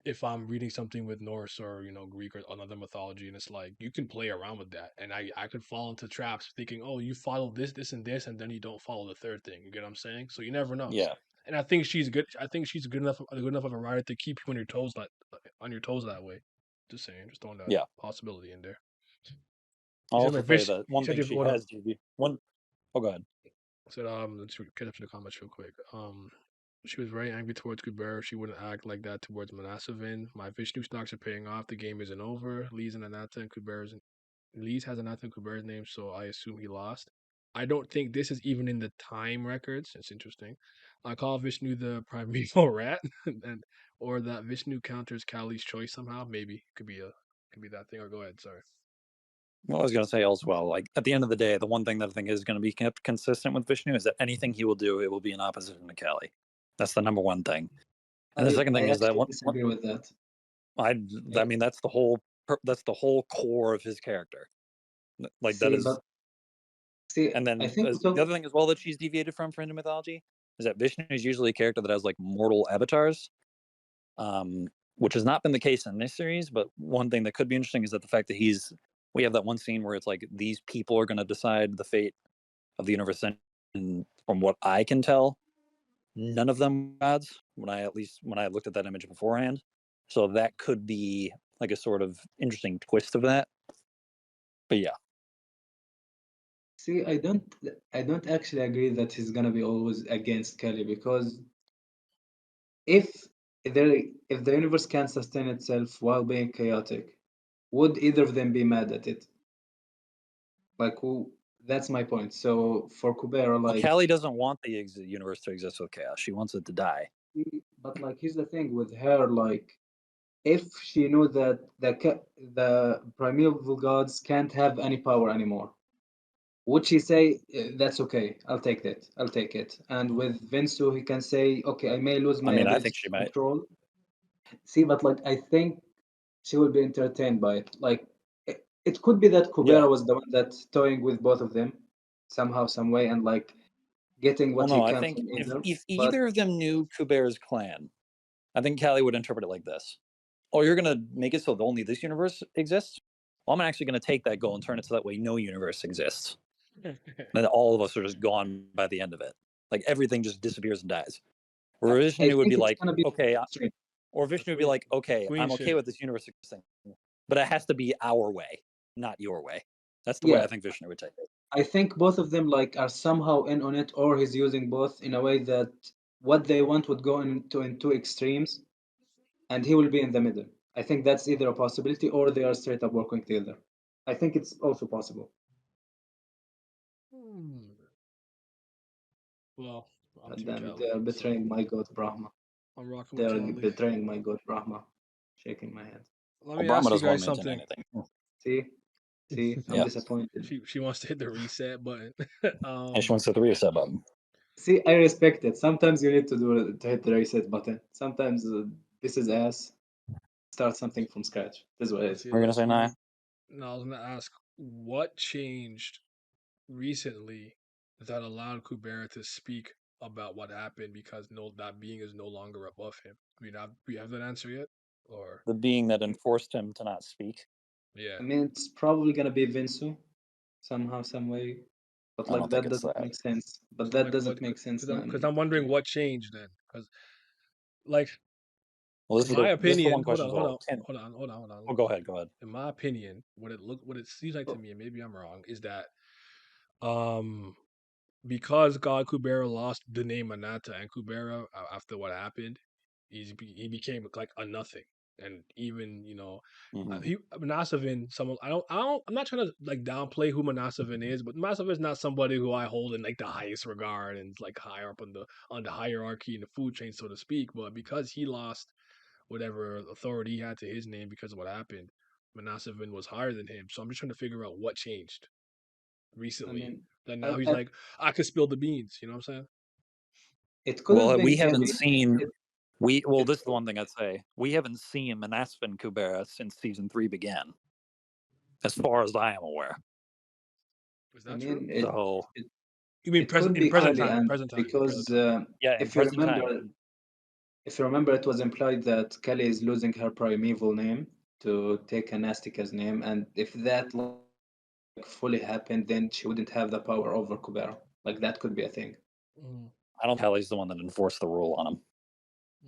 if I'm reading something with Norse or Greek or another mythology, and it's like you can play around with that, and I could fall into traps thinking, oh, you follow this, this, and this, and then you don't follow the third thing. You get what I'm saying? So you never know. Yeah. And I think she's good. I think she's good enough of a writer to keep you on your toes, that way. Just saying, just throwing that Yeah. possibility in there. I'll You said also my say fish. that You one said thing you she hold on. has one. Oh, go ahead. I said let's get up to the comments real quick. She was very angry towards Kubera. She wouldn't act like that towards Manasvin. My Vishnu stocks are paying off. The game isn't over. Lee's has Anata and Kubera's name, so I assume he lost. I don't think this is even in the time records. It's interesting. I call Vishnu the primeval rat, and or that Vishnu counters Kali's choice somehow. Maybe could be that thing. Or go ahead. Sorry. Well, I was going to say as well, like at the end of the day, the one thing that I think is going to be kept consistent with Vishnu is that anything he will do, it will be in opposition to Kali. That's the number one thing. And the second thing is that actually disagree with that. I mean, that's the whole core of his character. Like that is. And then I think the other thing as well that she's deviated from for Hindu mythology is that Vishnu is usually a character that has like mortal avatars, which has not been the case in this series. But one thing that could be interesting is that the fact that we have that one scene where it's like these people are going to decide the fate of the universe, and from what I can tell, none of them gods. When I looked at that image beforehand, so that could be like a sort of interesting twist of that. But yeah. See, I don't actually agree that he's gonna be always against Kelly, because if if the universe can sustain itself while being chaotic, would either of them be mad at it? Like who? That's my point. So for Kubera, Well, like, Callie doesn't want the universe to exist with chaos. She wants it to die. but like here's the thing with her, like if she knew that the primeval gods can't have any power anymore, would she say, That's okay, I'll take that, I'll take it"? And with Vinsu, he can say, "Okay, I may lose I my mean, I ability think she to might. control." See, but like I think she will be entertained by it. Like it could be that Kubera Yeah. was the one that's toying with both of them somehow, some way, and like getting Well, what he no, I can think from either. if But either of them knew Kubera's clan, I think Callie would interpret it like this: "Oh, you're gonna make it so that only this universe exists? Well, I'm actually gonna take that goal and turn it so that way no universe exists. Then all of us are just gone by the end of it. Like everything just disappears and dies." I, Or I Vishnu would be think it's like, gonna be "Okay," extreme. or Vishnu would be like, "Okay, Queen I'm okay shit. with this universe existing, but it has to be our way, not your way." That's the way Yeah, I think Vishnu would take it. I think both of them like are somehow in on it, or he's using both in a way that what they want would go into extremes, and he will be in the middle. I think that's either a possibility, or they are straight up working together. I think it's also possible. Well, I'm God Team damn it, they Cali, are so betraying my god Brahma. I'm rocking They with are Cali. betraying my god Brahma. Shaking my head. Let Well, me Brahma ask you doesn't want guys to maintain something. anything. See, I'm Yeah. disappointed. She wants to hit the reset button. And she wants to hit the reset button. See, I respect it. Sometimes you need to hit the reset button. Sometimes this is ass. Start something from scratch. This is what it Let's is. see. We're gonna say nine. No, I was gonna ask what changed recently that allowed Kubera to speak about what happened because that being is no longer above him. We have that answer yet, or The being that enforced him to not speak. yeah? I mean, it's probably gonna be Vinsu somehow, some way. But I like don't think that it's doesn't that. make sense. But So I'm that like, what? doesn't make sense, Because man. I'm wondering what changed then. Because like Well, in my this is the opinion, one question as well. hold on. Oh, go ahead. In my opinion, what it seems like to Oh, me, and maybe I'm wrong, is that um because God Kubera lost the name Ananta, and Kubera after what happened, he became like a nothing. And even Mm-hmm. Manasvin, someone I'm not trying to like downplay who Manasvin is, but Manasvin is not somebody who I hold in like the highest regard and like higher up on the hierarchy in the food chain, so to speak. But because he lost whatever authority he had to his name because of what happened, Manasvin was higher than him. So I'm just trying to figure out what changed I recently. mean, That now at, he's at, like, I could spill the beans. You know what I'm saying? it could have Well, been we haven't Kelly. seen. It, This is the could, one thing I'd say. We haven't seen Manasvin Kubera since season 3 began, as far as I am aware. Is I that true? mean, So You mean it could in be present Kali, time? and Present time. because yeah, in if you present remember, time, it was implied that Kali is losing her primeval name to take Anastica's name, and if that like fully happened, then she wouldn't have the power over Kubera. Like that could be a thing. I don't think Kelly's the one that enforced the rule on him.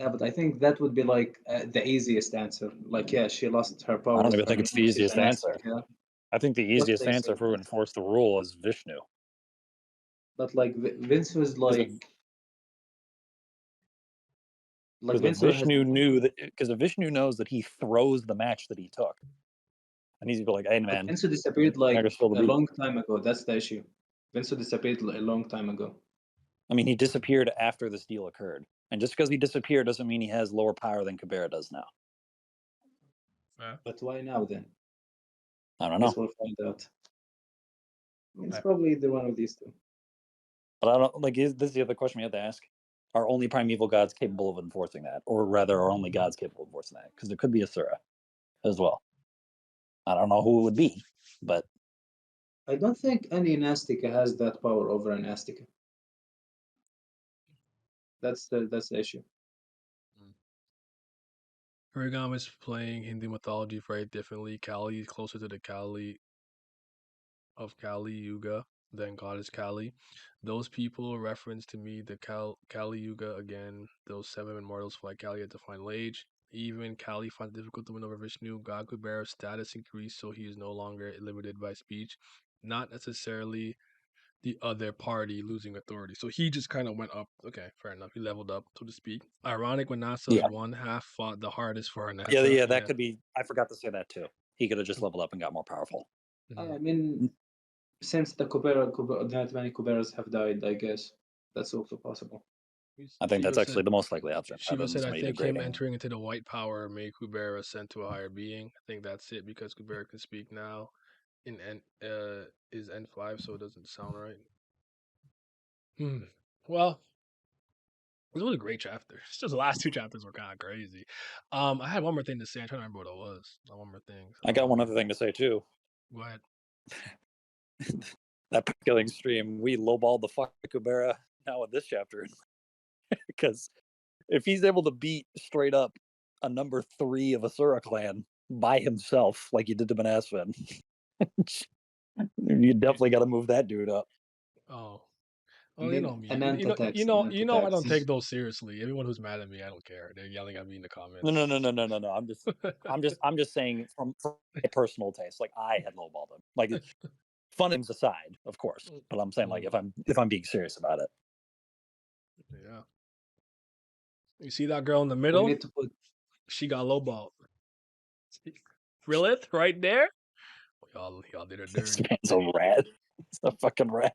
Yeah, but I think that would be like the easiest answer. Like, yeah, she lost her I powers don't even from think it's the Nemesis easiest and answer. Astica. I think the What easiest they answer said for who that. enforced the rule is Vishnu. But like Vince was like Because if Vince has Vishnu knew that, because if Vishnu knows that he throws the match that he took, and he's gonna be like, "Hey, but man, Vince disappeared you're not like gonna spill the a beans." long time ago. That's the issue. Vince disappeared a long time ago. I mean, he disappeared after this deal occurred, and just because he disappeared doesn't mean he has lower power than Kubera does now. But why now then? I don't Guess know, we'll find out. It's probably either one of these two. but I don't like. This is the other question we have to ask: are only primeval gods capable of enforcing that, or rather, are only gods capable of enforcing that? Because there could be Asura as well. I don't know who it would be, but I don't think any Nastica has that power over an Astica. That's the issue. Kurigam is playing Hindu mythology very differently. Kali is closer to the Kali of Kali Yuga than goddess Kali. Those people reference to me the Kali Yuga again. Those 7 immortals fight Kali at the final age. Even Kali finds it difficult to win over Vishnu. God Kubera's status increased, so he is no longer limited by speech. Not necessarily the other party losing authority. So he just kind of went up. Okay, fair enough. He leveled up, so to speak. Ironic when Nasa's yeah, one half fought the hardest for yeah, Nasa. yeah. That could be. I forgot to say that too. He could have just leveled up and got more powerful. I mean, since the that many Kuberas have died, I guess that's also possible. I think that's actually the most likely option. Shiva Other than said, I somebody think him degrading. entering into the white power made Kubera ascend to a higher being. I think that's it because Kubera can speak now in is N5, so it doesn't sound right. Well, it was a great chapter. It's just the last 2 chapters were kind of crazy. I had one more thing to say. I'm trying to remember what it was. One more thing. I got one other thing to say too. Go ahead. That killing stream, we lowballed the fuck Kubera now in this chapter because if he's able to beat straight up a number 3 of Asura clan by himself, like you did to Manasvin, you definitely got to move that dude up. Oh. I Well, mean, you know me. Anant You know I don't attacks. take those seriously. Everyone who's mad at me, I don't care. They're yelling at me in the comments. No. I'm just saying from my personal taste. Like I had lowballed him. Like funnings aside, of course. But I'm saying like if I'm being serious about it. Yeah. You see that girl in the We middle? need to put She got lowballed. Lilith right there. Y'all did her This dirty. man's a rat. It's a fucking rat.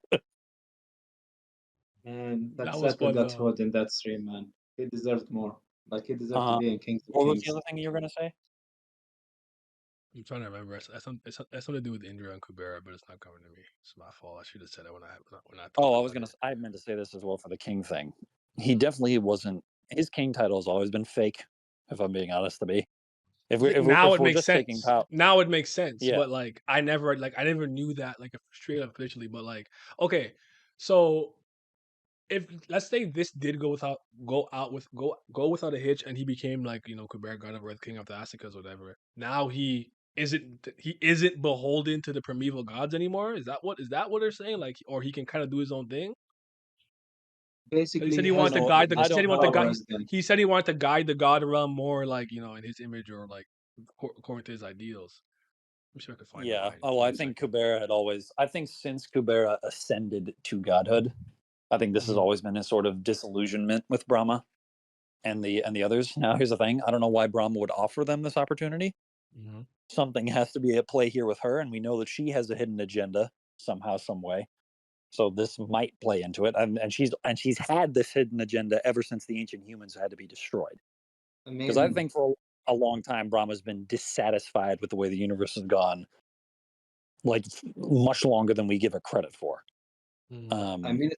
man. That That was Saturn fun got though. hot in that stream, man. He deserved more. Like he deserved to be in Kings of What was Kings. the other thing you were gonna say? I'm trying to remember. It's something to do with Indra and Kubera, but it's not coming to me. It's my fault. I should have said it when I thought I meant to say this as well for the king thing. He definitely wasn't. His king title has always been fake. If I'm being honest, to me. If it we're makes just taking sense. power, Now it makes sense. yeah, But like I never knew that like straight up officially. But like okay, so if let's say this did go without a hitch, and he became like Kubera, God of Earth, King of the ACCUSE, whatever. Now he isn't beholden to the primeval gods anymore. Is that what they're saying? Like, or he can kind of do his own thing. Basically, He said he he has wanted to guide the. He I said he don't wanted to know. guide. as them. He said he wanted to guide the god realm more, like in his image or like according to his ideals. I'm sure I could find the line. Oh, I think Kubera had always. I think since Kubera ascended to godhood, I think this has always been a sort of disillusionment with Brahma and the others. Now, here's the thing: I don't know why Brahma would offer them this opportunity. Something has to be at play here with her, and we know that she has a hidden agenda somehow, some way. So this might play into it, and she's had this hidden agenda ever since the ancient humans had to be destroyed. Because I think for a long time, Brahma's been dissatisfied with the way the universe has gone, like much longer than we give it credit for. I mean,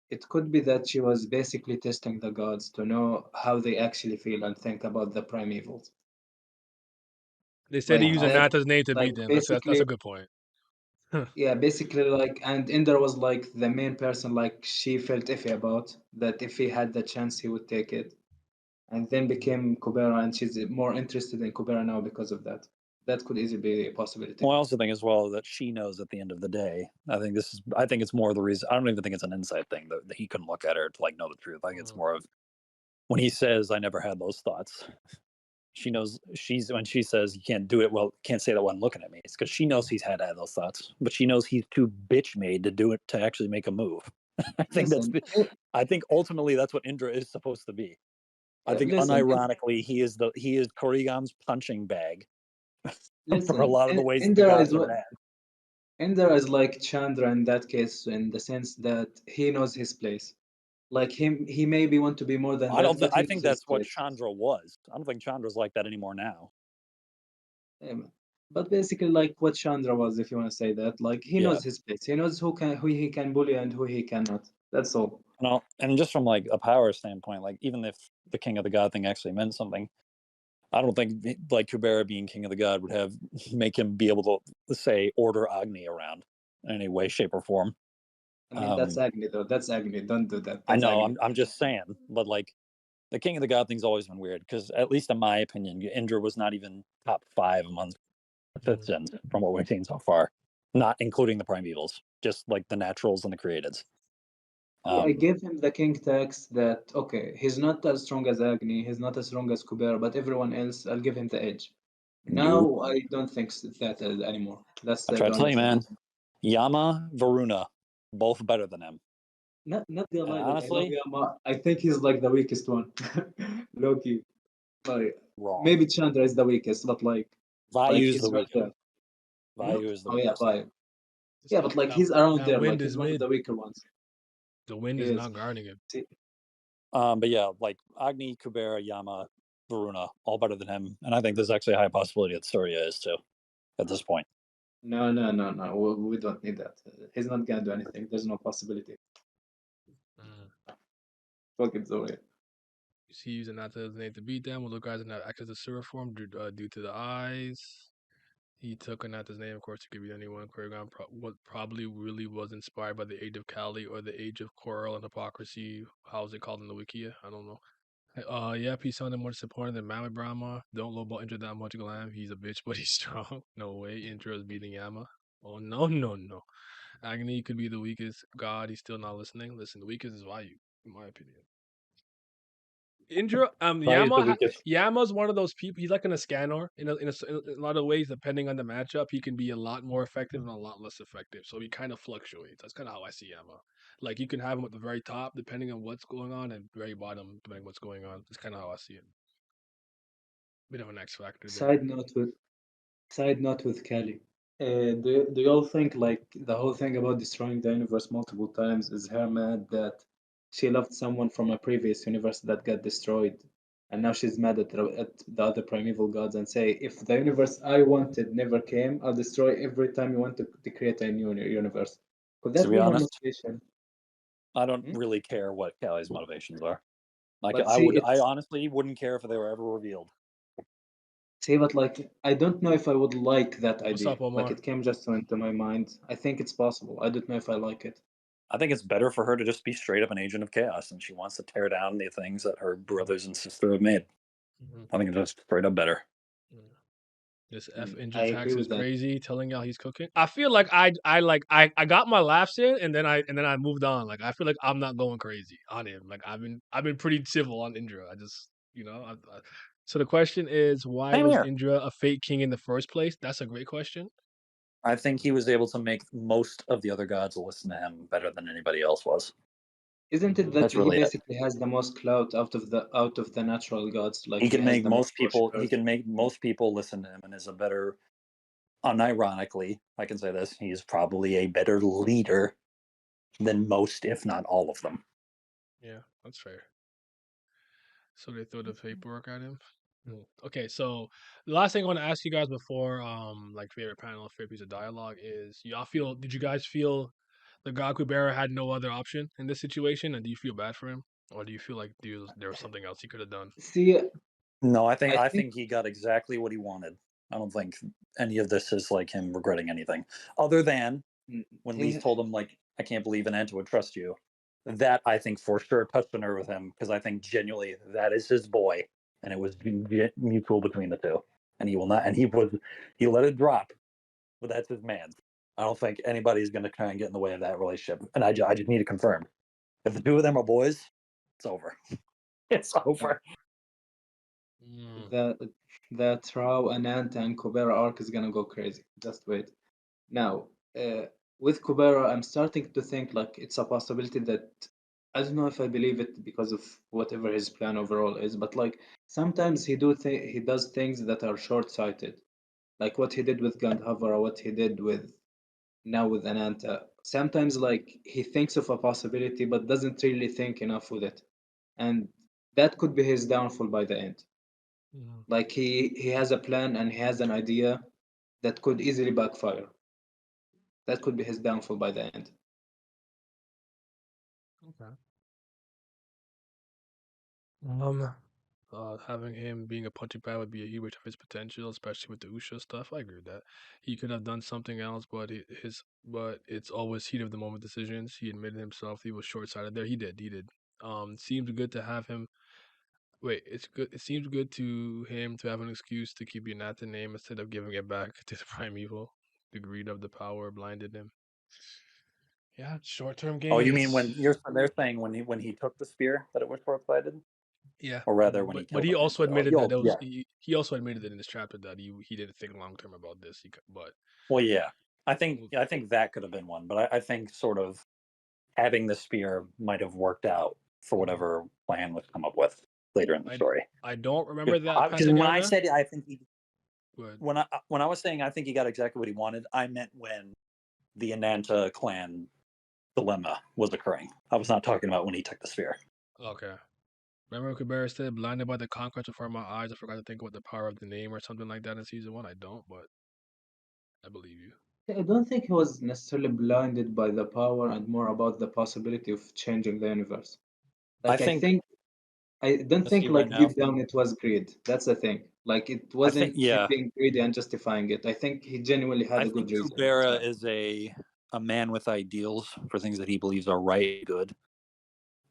it could be that she was basically testing the gods to know how they actually feel and think about the primevals. They said Like he used that, Anata's name to like beat them. That's a basically, good point. Yeah, basically like, and Indra was like the main person, like she felt iffy about that. If he had the chance, he would take it, and then became Kubera, and she's more interested in Kubera now because of that. That could easily be a possibility. Well, I also think as well that she knows at the end of the day. I think it's more the reason. I don't even think it's an insight thing that he couldn't look at her to like know the truth. I think it's more of when he says, "I never had those thoughts." She knows when she says you can't do it. Well, can't say that when looking at me. It's because she knows he's had those thoughts, but she knows he's too bitch made to do it to actually make a move. I think Listen, I think ultimately that's what Indra is supposed to be. I think listen, unironically he is Korrigan's punching bag for a listen. lot of the ways that the Indra gods is are what mad. Indra is like Chandra in that case, in the sense that he knows his place. Like him, he maybe want to be more than that, but I he knows think his that's what place. Chandra was. I don't think Chandra's like that anymore now. But basically, like what Chandra was, if you want to say that, like he Yeah. knows his place. He knows who he can bully and who he cannot. That's all. No, and just from like a power standpoint, like even if the King of the God thing actually meant something, I don't think like Kubera being King of the God would have make him be able to say order Agni around in any way, shape, or form. I mean, that's Agni though. That's Agni. Don't do that. I That's know. Agni. I'm just saying, but like the King of the God thing's always been weird because at least in my opinion, Indra was not even top 5 among fifth gens from what we've seen so far, not including the primevals, just like the naturals and the createds. I gave him the king tax that okay, he's not as strong as Agni, he's not as strong as Kubera, but everyone else, I'll give him the edge. Nope. Now I don't think that anymore. That's I the try to tell only you, thing. man. Yama, Varuna, both better than him. Not gonna And lie, like I love honestly, Yama. I think he's like the weakest one. Loki. Like wrong. maybe Chandra is the weakest, but like Valu's the he's right weakest. there. Hmm? Vayu is the Oh yeah, weakest. fine. Just Yeah, but like that he's around that there, wind like is he's one of mid. the weaker ones. The wind He is is. not guarding him. See, But yeah, like Agni, Kubera, Yama, Varuna, all better than him. And I think there's actually a high possibility that Surya is too at this point. no. We don't need that. He's not gonna do anything. There's no possibility. Fuck it, Zoe. He using that to his name to beat them. Will the guys not access the sewer form due to the eyes? He took Anata's name, of course, it could be anyone. Choreograph what probably really was inspired by the Age of Kali or the Age of Coral and Hypocrisy. How's it called in the Wikia? I don't know. Yep, he sounded more disappointed than Mama Brahma. Don't lowball Indra that much, Glam. He's a bitch, but he's strong. No way. Indra is beating Yama. Oh, no. Agni could be the weakest god. He's still not listening. Listen, the weakest is Vayu, in my opinion. Indra, Vayu's the weakest. Yama's one of those people. He's like in a scanner in a lot of ways. Depending on the matchup, he can be a lot more effective and a lot less effective. So he kind of fluctuates. That's kind of how I see Yama. Like you can have him at the very top depending on what's going on, and very bottom depending on what's going on. That's kind of how I see it. Bit of an X factor there. Side note with Kali. Do you all think like the whole thing about destroying the universe multiple times is her mad that she loved someone from a previous universe that got destroyed, and now she's mad at the other primeval gods and say, if the universe I wanted never came, I'll destroy every time you want to create a new universe. Could To that be be her honest, motivation? I don't Hmm? really care what Kali's motivations are. Like But see, I it's honestly wouldn't care if they were ever revealed. see, but like I don't know if I would like that What's idea. up, Like Omar? it came just into my mind. I think it's possible. I don't know if I like it. I think it's better for her to just be straight up an agent of chaos, and she wants to tear down the things that her brothers and sister have made. I think it's just straight up better. This F I Indra agree tax is with that. crazy. Telling y'all he's cooking. I feel like I got my laughs in, and then I moved on. Like I feel like I'm not going crazy on him. Like I've been pretty civil on Indra. I just so the question is, why Same was here. Indra a fake king in the first place? That's a great question. I think he was able to make most of the other gods listen to him better than anybody else was. Isn't it that That's he really it. basically has the most clout out of the natural gods? Like He he can has make the most most people. He worshippers. can make most people listen to him, and is a better. Unironically, I can say this: he's probably a better leader than most, if not all of them. Yeah, that's fair. So they throw the paperwork at him. Okay, so the last thing I want to ask you guys before like favorite panel, favorite piece of dialogue is did you guys feel the God Kubera had no other option in this situation, and do you feel bad for him? Or do you feel like there was something else he could have done? See, No, I I think think he got exactly what he wanted. I don't think any of this is like him regretting anything, other than when Lee's He, told him like, "I can't believe Ananta would trust you." That I think for sure touched a nerve with him because I think genuinely that is his boy, and it was mutual between the two. And he will not, and he let it drop, but that's his man. I don't think anybody's going to try and get in the way of that relationship. And I just need it confirmed. If the two of them are boys, it's over. It's over. Mm. that Rao, Ananta, and Kubera arc is gonna go crazy. Just wait. Now, with Kubera, I'm starting to think like it's a possibility that I don't know if I believe it because of whatever his plan overall is, but like sometimes he does things that are short-sighted, like what he did with Gandhavara, what he did with now with Ananta. Sometimes like he thinks of a possibility but doesn't really think enough with it, and that could be his downfall by the end. Mm. Like he has a plan and he has an idea that could easily backfire. That could be his downfall by the end. Okay. Having him being a punching bag would be a huge of his potential, especially with the Usha stuff. I agree with that. He could have done something else, but but it's always heat of the moment decisions. He admitted himself he was short sighted there. He did. He did. Seems good to have him. Wait, it's good. It seems good to him to have an excuse to keep Yonata name instead of giving it back to the primeval. The greed of the power blinded him. Yeah, short-term Oh, you mean gains. when they're saying when he took the spear that it was short-sighted, Yeah, or rather when he but killed he also Ananta? Oh, admitted that yo, it was yeah. he also admitted that in this chapter that he didn't think long term about this. But Well, yeah. we'll I think that could have been one, but I think sort of having the spear might have worked out for whatever plan was come up with later in the story. I don't remember that Because when I Pantagana. said I think he But when I was saying I think he got exactly what he wanted, I meant when the Ananta clan dilemma was occurring. I was not talking about when he took the sphere. okay. Remember Kubera said, blinded by the conquest before my eyes, I forgot to think about the power of the name or something like that in season 1. I don't, but I believe you. I don't think he was necessarily blinded by the power and more about the possibility of changing the universe. I Like think I don't let's see think right like now. deep down it was greed. That's the thing. Like it I think wasn't him yeah. being greedy and justifying it. I think he genuinely had I a good think reason. Kubera is a man with ideals for things that he believes are right and good,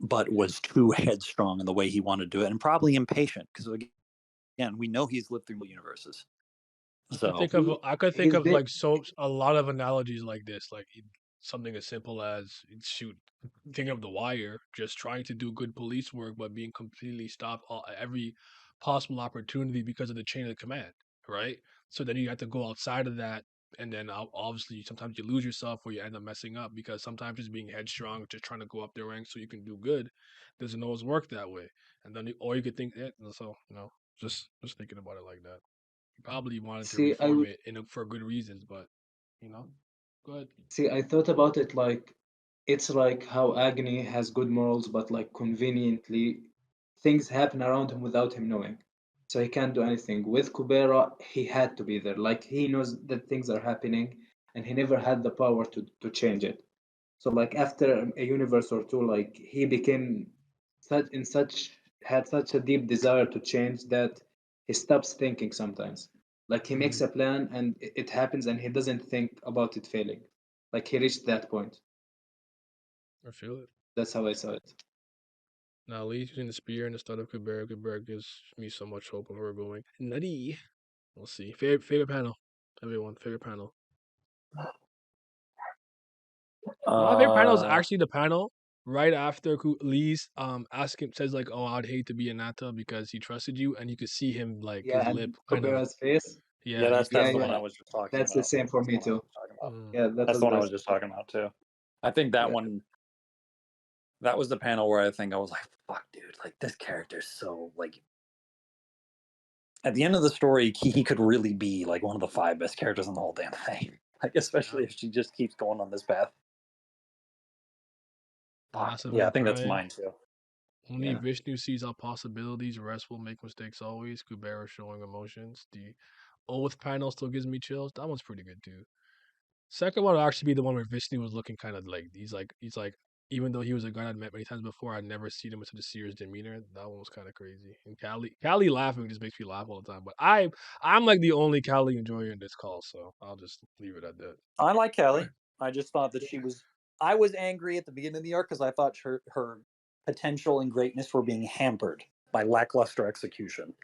but was too headstrong in the way he wanted to do it, and probably impatient because again, we know he's lived through universes. So I could think He's of been like so a lot of analogies like this, like something as simple as shoot, thinking of The Wire, just trying to do good police work, but being completely stopped every possible opportunity because of the chain of command, right? So then you have to go outside of that, and then obviously sometimes you lose yourself or you end up messing up because sometimes just being headstrong, just trying to go up the ranks so you can do good, doesn't always work that way. And then or you could think it, so just thinking about it like that. He probably wanted to see I reform it for good reasons, but you know, go ahead. See, I thought about it like it's like how Agni has good morals, but like conveniently things happen around him without him knowing. So he can't do anything. With Kubera, he had to be there. Like he knows that things are happening and he never had the power to change it. So like after a universe or two, like he became such had such a deep desire to change that he stops thinking sometimes. Like he makes a plan and it happens and he doesn't think about it failing. Like he reached that point. I feel it. That's how I saw it. Now, Lee using the spear instead of Kubera. Kubera gives me so much hope of her going nutty. We'll see. Favorite panel. Everyone, favorite panel. My favorite panel is actually the panel right after Lee's asking says like, "Oh, I'd hate to be a Nata because he trusted you," and you could see him like his Yeah, and lip kind of Kubera's face. yeah, yeah. You could Yeah, that's the yeah. one I was just talking That's the about. same for That's the me one I was too. just talking about. mm, Yeah, that That's was the one I best. was just talking about too. I think that Yeah. one that was the panel where I think I was like, fuck dude, like this character's so like at the end of the story, he could really be like one of the 5 best characters in the whole damn thing. Like especially yeah. if she just keeps going on this path. Fuck. Yeah, I Manasvin think that's crying. mine too. Only Yeah. Vishnu sees all possibilities. Rest will make mistakes always. Kubera showing emotions. The Oath panel still gives me chills. That one's pretty good too. Second one would actually be the one where Vishnu was looking kind of like he's like even though he was a guy I'd met many times before, I'd never seen him with such a serious demeanor. That one was kind of crazy. And Callie laughing just makes me laugh all the time. But I'm like the only Callie enjoyer in this call, so I'll just leave it at that. I like Callie. I just thought that she was. I was angry at the beginning of the arc because I thought her potential and greatness were being hampered by lackluster execution.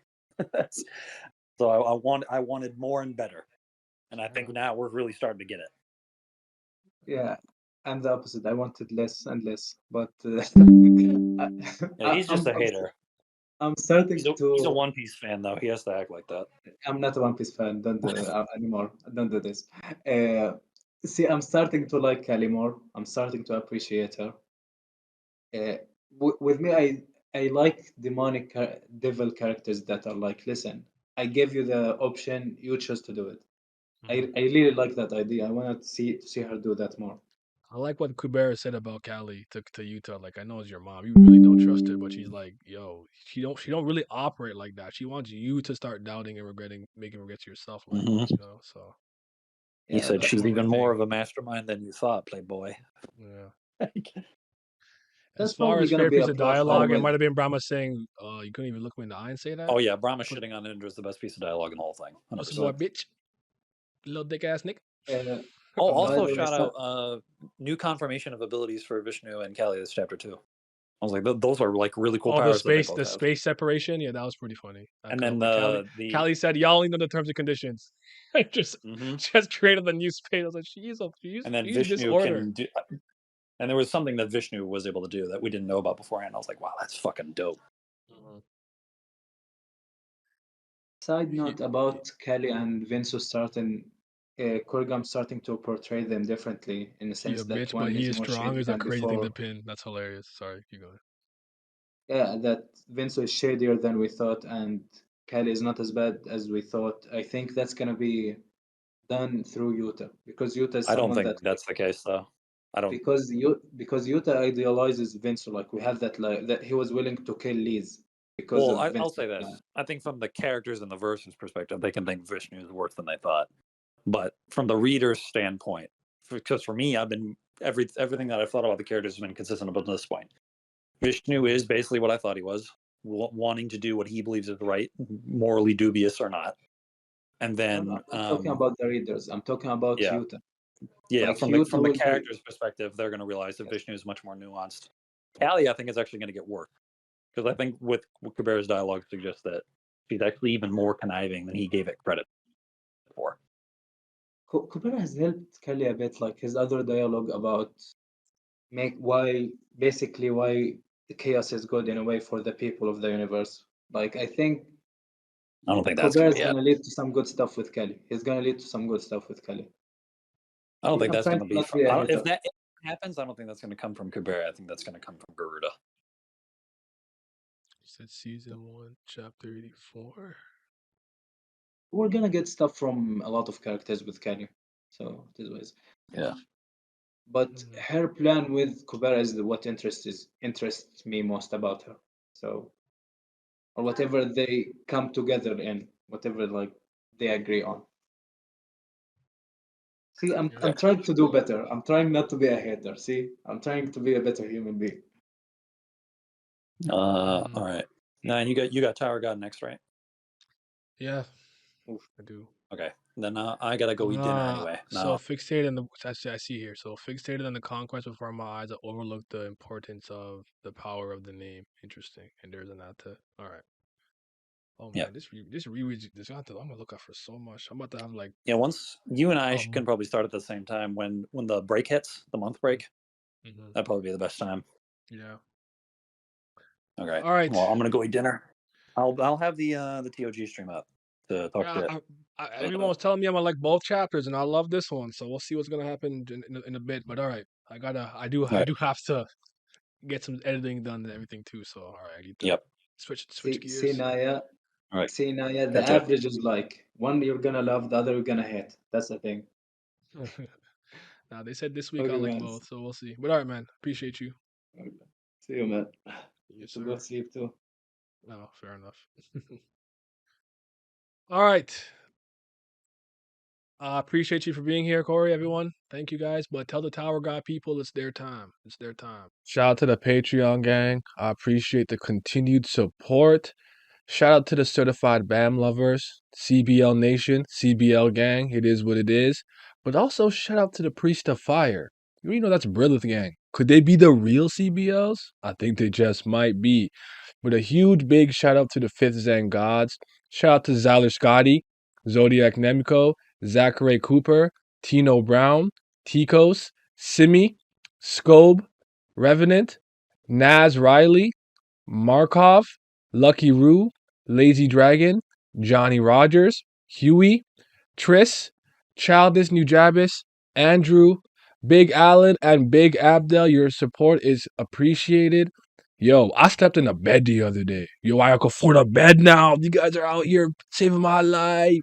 So I wanted more and better, and I think now we're really starting to get it. Yeah, I'm the opposite. I wanted less and less, but Yeah, he's just a hater. I'm starting He's a to. One Piece fan though. He has to act like that. I'm not a One Piece fan. Don't do anymore. Don't do this. See, I'm starting to like Kelly more. I'm starting to appreciate her. Uh, with me, I like demonic devil characters that are like, listen, I gave you the option, you chose to do it. I really like that idea. I want to see her do that more. I like what Kubera said about Callie to Utah. Like, I know it's your mom. You really don't trust her, but she's like, yo, she don't really operate like that. She wants you to start doubting and making regrets yourself, Michael. Mhm. You know, so He Yeah, said that's she's more of a even more thing. of a mastermind than you thought, Playboy. Yeah. As that's far probably as gonna favorite be piece a of plot line dialogue, it with. might have been Brahma saying, you couldn't even look me in the eye and say that. Oh yeah, Brahma Put- shitting on Indra is the best piece of dialogue in the whole thing. Pussy boy, 100%. bitch, little dick ass nigga. Uh, Oh, by also the way, shout out new confirmation of abilities for Vishnu and Kali this chapter 2. I was like, those are like really cool Oh, powers that they both the have. space separation. Yeah, that was pretty funny. And then When Callie said, "Y'all only know the terms and conditions." just created the new space. I was like, she's and then she's Vishnu disorder. can do. And there was something that Vishnu was able to do that we didn't know about beforehand. I was like, wow, that's fucking dope. Side note about Kelly and Vince starting, Kurgam starting to portray them differently in the He sense a that bitch, but one he is is more strong. shady Is a than crazy thing before. to pin. That's hilarious. Sorry, keep going. Yeah, that Vince is shadier than we thought, and Kelly is not as bad as we thought. I think that's gonna be done through Yuta because Yuta is I don't someone think that that's the case, though. I don't. because Yuta idealizes Vince. Like we have that he was willing to kill Liz because Well, of I'll Vince's say plan. this. I think from the characters and the verses perspective, they can think Vishnu is worse than they thought. But from the reader's standpoint, because for me, I've been everything that I've thought about the characters has been consistent up until this point. Vishnu is basically what I thought he was, wanting to do what he believes is right, morally dubious or not. And then, No, I'm not talking about the readers. I'm talking about yeah, Yuta. yeah. Like From Yuta the will be. character's perspective, they're going to realize that Vishnu is much more nuanced. Callie, I think, is actually going to get worse because I think with Kubera's dialogue suggests that she's actually even more conniving than he gave it credit for. Kubera has helped Kelly a bit, like his other dialogue about basically why the chaos is good in a way for the people of the universe. Like I think I don't think that's going Kubera to is be it. gonna lead to some good stuff with Kelly. He's gonna lead to some good stuff with Kelly. I don't think I'm that's trying going to to be not from. be a If hater. that happens, I don't think that's going to come from Kubera. I think that's going to come from Garuda. You said season 1, chapter 84. We're gonna get stuff from a lot of characters with Kelly, so it is what it is. Yeah. But her plan with Kubera is what interests me most about her. So or whatever they come together in, whatever like they agree on. See, I'm trying to do better. I'm trying not to be a hater. See, I'm trying to be a better human being. All right. Now you got Tower God next, right? Yeah, Oof. I do. Okay. Then I gotta go eat dinner anyway. So fixated on I see here. So fixated on the conquest before my eyes, I overlooked the importance of the power of the name. Interesting. And there's an to. All right. Oh man, Yeah. this reread I'm gonna look out for so much. I'm about to have like Yeah. Once you and I can probably start at the same time when the break hits, the month break. That'd probably be the best time. Yeah. Okay. All right. Well, I'm gonna go eat dinner. I'll have the TOG stream up to talk shit. Everyone was telling me I'm gonna like both chapters, and I love this one. So we'll see what's gonna happen in a bit. But all right, I do have to get some editing done and everything too. So all right, I need to switch gears. See Naya. All right. See Naya. The average is like one you're gonna love, the other you're gonna hate. That's the thing. Now they said this week Okay, I like man. both, so we'll see. But all right, man, appreciate you. Okay. See you, man. Yes, To go sir. sleep too. No, fair enough. All right. I appreciate you for being here, Corey, everyone. Thank you guys. But tell the Tower God people it's their time. It's their time. Shout out to the Patreon gang. I appreciate the continued support. Shout out to the certified BAM lovers, CBL Nation, CBL gang. It is what it is. But also shout out to the Priest of Fire. You know that's Brilith gang. Could they be the real CBLs? I think they just might be. But a huge big shout out to the Fifth Zen Gods. Shout out to Zyler Scotty, Zodiac Nemco, Zachary Cooper, Tino Brown, Tikos, Simi, Scobe, Revenant, Naz Riley, Markov, Lucky Roo, Lazy Dragon, Johnny Rogers, Huey, Triss, Childish Nujabis, Andrew, Big Allen, and Big Abdel. Your support is appreciated. Yo, I slept in a bed the other day. Yo, I can afford a bed now. You guys are out here saving my life.